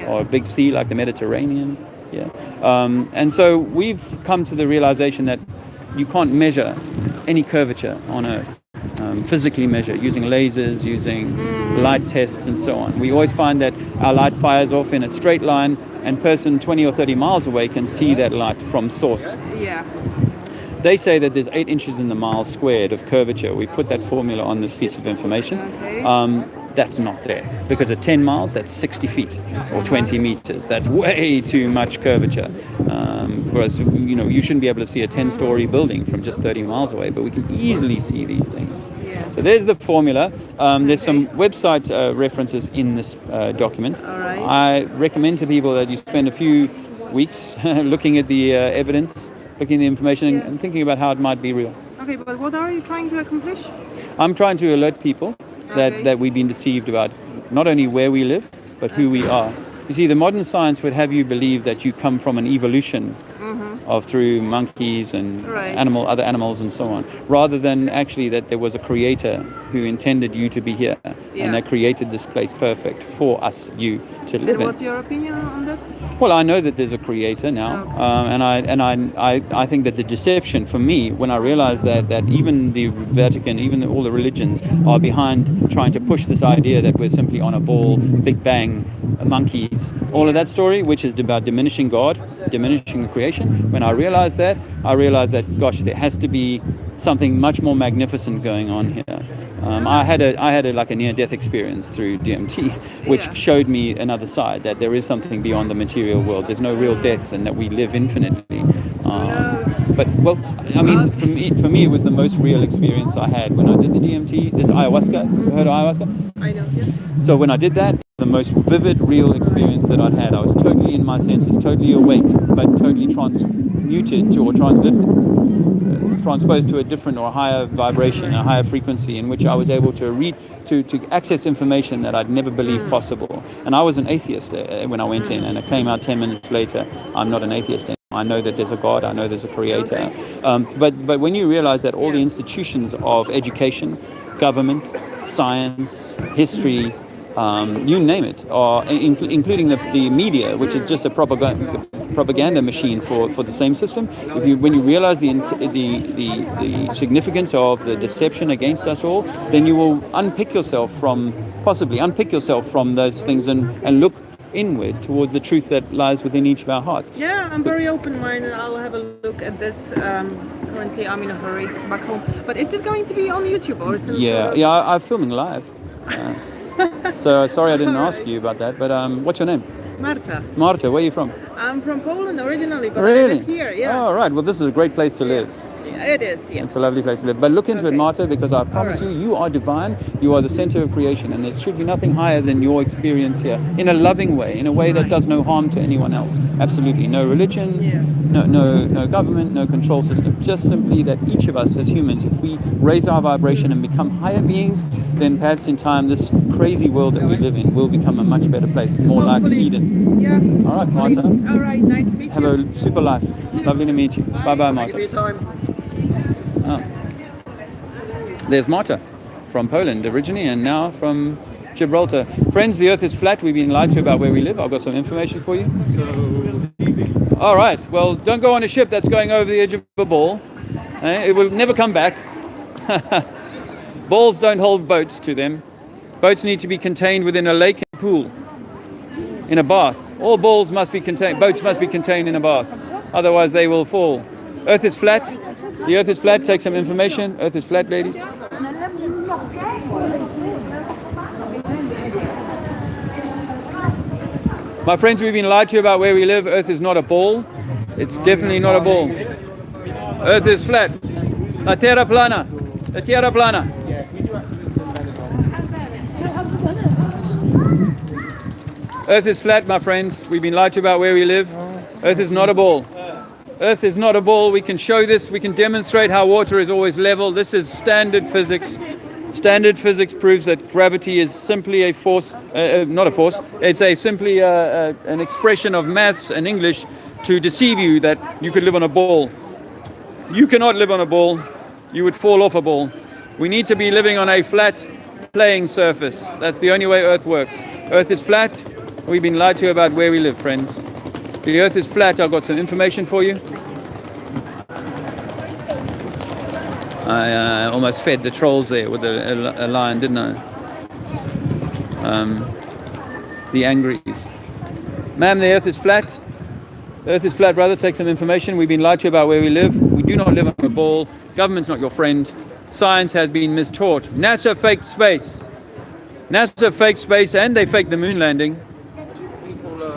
or a big sea like the Mediterranean. And so we've come to the realization that you can't measure any curvature on Earth. Physically measure using lasers, using light tests, and so on. We always find that our light fires off in a straight line, and person 20 or 30 miles away can see that light from source. They say that there's 8 inches in the mile squared of curvature. We put that formula on this piece of information. That's not there, because at 10 miles, that's 60 feet or 20 meters. That's way too much curvature. For us, you shouldn't be able to see a 10-story building from just 30 miles away, but we can easily see these things. So there's the formula. There's some website references in this document. I recommend to people that you spend a few weeks looking at the evidence, looking at the information, and thinking about how it might be real. Okay, but what are you trying to accomplish? I'm trying to alert people that we've been deceived about not only where we live, but who we are. You see, the modern science would have you believe that you come from an evolution of through monkeys and other animals and so on, rather than actually that there was a creator who intended you to be here, and that created this place perfect for us, you, to live in. And what's your opinion on that? Well, I know that there's a creator now, and I think that the deception for me, when I realized that even the Vatican, even all the religions are behind trying to push this idea that we're simply on a ball, Big Bang, monkeys, all of that story, which is about diminishing God, diminishing the creation. When I realized that, gosh, there has to be something much more magnificent going on here. I had a near-death experience through DMT, which showed me another side, that there is something beyond the material world. There's no real death, and that we live infinitely. But for me, it was the most real experience I had when I did the DMT. It's ayahuasca. You heard of ayahuasca? I know. Yeah. So when I did that, the most vivid, real experience that I'd had. I was totally in my senses, totally awake, but totally transmuted to, or transposed to a different or higher vibration, a higher frequency, in which I was able to to access information that I'd never believed possible. And I was an atheist when I went in, and I came out 10 minutes later. I'm not an atheist anymore. I know that there's a God, I know there's a creator. But when you realize that all the institutions of education, government, science, history, you name it, or including the media, which is just a propaganda machine for the same system. When you realize the significance of the deception against us all, then you will possibly unpick yourself from those things and look inward towards the truth that lies within each of our hearts. Yeah, I'm very open-minded. I'll have a look at this. Currently, I'm in a hurry back home. But is this going to be on YouTube or some sort of... I'm filming live. So sorry I didn't ask you about that, but what's your name? Marta. Marta, where are you from? I'm from Poland originally, but really? I live here, yeah. Oh, right. Well, this is a great place to live. It is, yeah. It's a lovely place to live. But look into it, Marta, because I promise you are divine. You are the center of creation, and there should be nothing higher than your experience here, in a loving way, in a way that does no harm to anyone else. Absolutely. No religion, no government, no control system. Just simply that each of us as humans, if we raise our vibration and become higher beings, then perhaps in time this crazy world that we live in will become a much better place, more like Eden. Yeah. All right, Marta. All right, nice to meet you. Have a super life. Lovely to meet you. Bye-bye, Marta. Thank you for your time. Oh. There's Marta. from Poland originally, and now from Gibraltar. Friends, the Earth is flat. We've been lied to about where we live. I've got some information for you. All right. Well, don't go on a ship that's going over the edge of a ball. It will never come back. Balls don't hold boats to them. Boats need to be contained within a lake and pool, in a bath. All balls must be contained. Boats must be contained in a bath. Otherwise, they will fall. Earth is flat. The Earth is flat. Take some information. Earth is flat, ladies. My friends, we've been lied to about where we live. Earth is not a ball. It's definitely not a ball. Earth is flat. La terra plana. La terra plana. Earth is flat, my friends. We've been lied to about where we live. Earth is not a ball. Earth is not a ball. We can show this. We can demonstrate how water is always level. This is standard physics. Standard physics proves that gravity is simply a force, not a force. It's simply an expression of maths and English to deceive you that you could live on a ball. You cannot live on a ball. You would fall off a ball. We need to be living on a flat playing surface. That's the only way Earth works. Earth is flat. We've been lied to about where we live, friends. The Earth is flat. I've got some information for you. I almost fed the trolls there with a lion, didn't I? The angries. Ma'am, the Earth is flat. The Earth is flat, brother. Take some information. We've been lied to about where we live. We do not live on a ball. Government's not your friend. Science has been mistaught. NASA faked space. NASA faked space, and they faked the moon landing.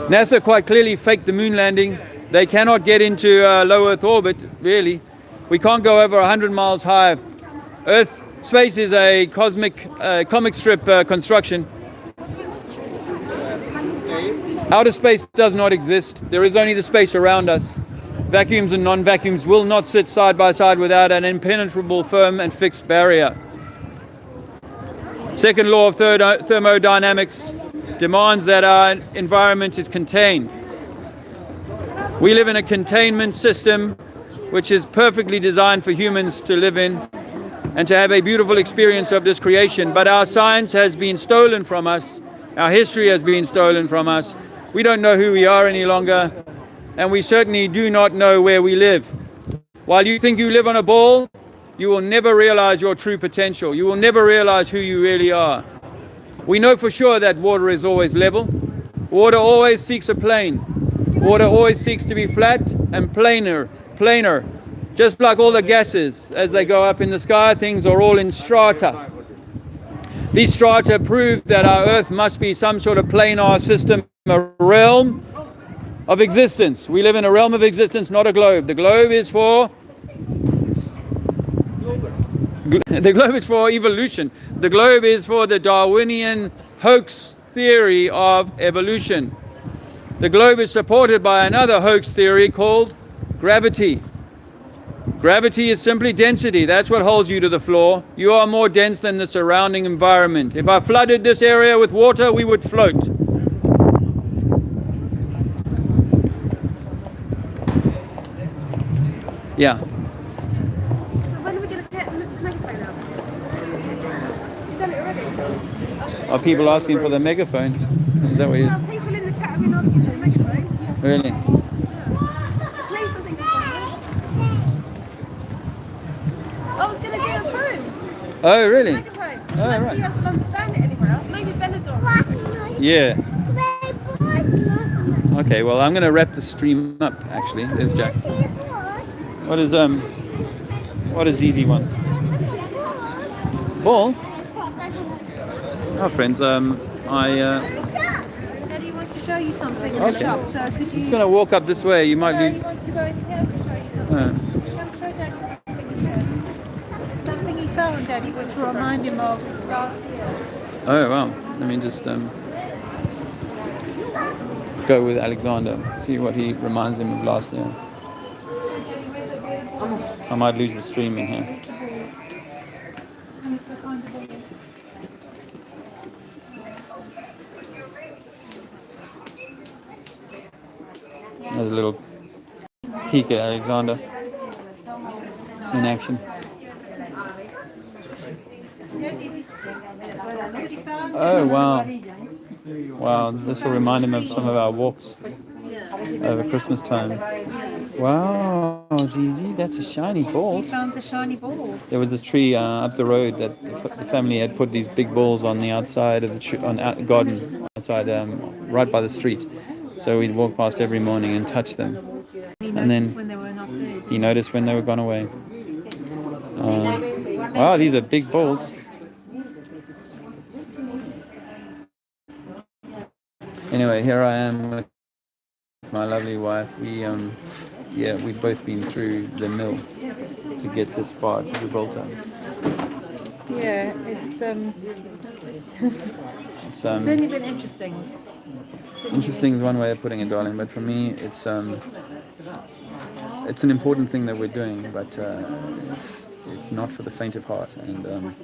NASA quite clearly faked the moon landing. They cannot get into low Earth orbit, really. We can't go over 100 miles high. Earth, space is a cosmic comic strip construction. Outer space does not exist. There is only the space around us. Vacuums and non-vacuums will not sit side by side without an impenetrable, firm and fixed barrier. Second law of thermodynamics demands that our environment is contained. We live in a containment system which is perfectly designed for humans to live in and to have a beautiful experience of this creation. But our science has been stolen from us. Our history has been stolen from us. We don't know who we are any longer, and we certainly do not know where we live. While you think you live on a ball, you will never realize your true potential. You will never realize who you really are. We know for sure that water is always level. Water always seeks a plane. Water always seeks to be flat and plainer. Just like all the gases, as they go up in the sky, things are all in strata. These strata prove that our Earth must be some sort of planar system, a realm of existence. We live in a realm of existence, not a globe. The globe is for evolution. The globe is for the Darwinian hoax theory of evolution. The globe is supported by another hoax theory called gravity. Gravity is simply density. That's what holds you to the floor. You are more dense than the surrounding environment. If I flooded this area with water, we would float. Yeah. So when are we going to get the megaphone out? You've done it already? Are people asking for the megaphone? Is that what you... Well, people in the chat have been asking for the megaphone. Really? Play something for them. I was going to do a phone. Oh, really? Megaphone. Oh, So right. nobody else will understand it anywhere else. Maybe Benidorm. Yeah. Okay, well, I'm going to wrap the stream up, actually. There's Jack. What is easy one? Ball? Oh, friends, Daddy wants to show you something in the Okay. shop, so could you... He's going to walk up this way. You might No, lose... he wants to go in here to show you something. Show Daddy something he found. Something he found, Daddy, which will remind him of last year. Oh, wow. Let me just go with Alexander. See what he reminds him of last year. I might lose the stream in here. There's a little peek at Alexander in action. Oh wow. Wow, this will remind him of some of our walks over Christmas time. Wow, Zizi, that's a shiny balls. Found the shiny balls. There was this tree up the road that the family had put these big balls on the outside of the garden, outside, right by the street. So we'd walk past every morning and touch them. And then when they were not there. He noticed when they were gone away. Wow, these are big balls. Anyway, here I am with my lovely wife. We've both been through the mill to get this far to Gibraltar. Yeah, it's It's only been interesting. interesting is one way of putting it, darling. But for me, it's an important thing that we're doing, but it's not for the faint of heart, and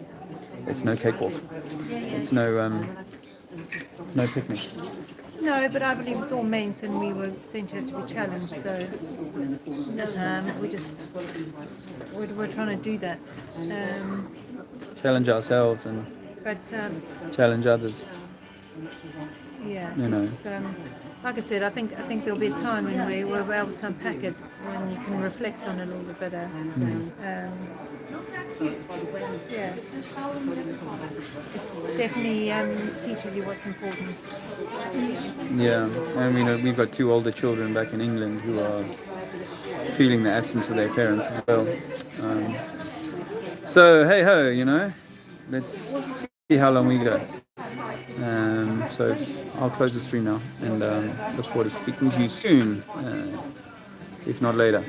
it's no cakewalk. It's no picnic. No, but I believe it's all meant, and we were sent here to be challenged. So we're trying to do that. Challenge ourselves and challenge others. Yeah. You know. It's, like I said, I think there'll be a time when we'll be able to unpack it, when you can reflect on it a little bit better. Yeah. It definitely teaches you what's important. Yeah, and we've got 2 older children back in England who are feeling the absence of their parents as well. So hey ho, let's see how long we go. So I'll close the stream now and look forward to speaking to you soon, if not later.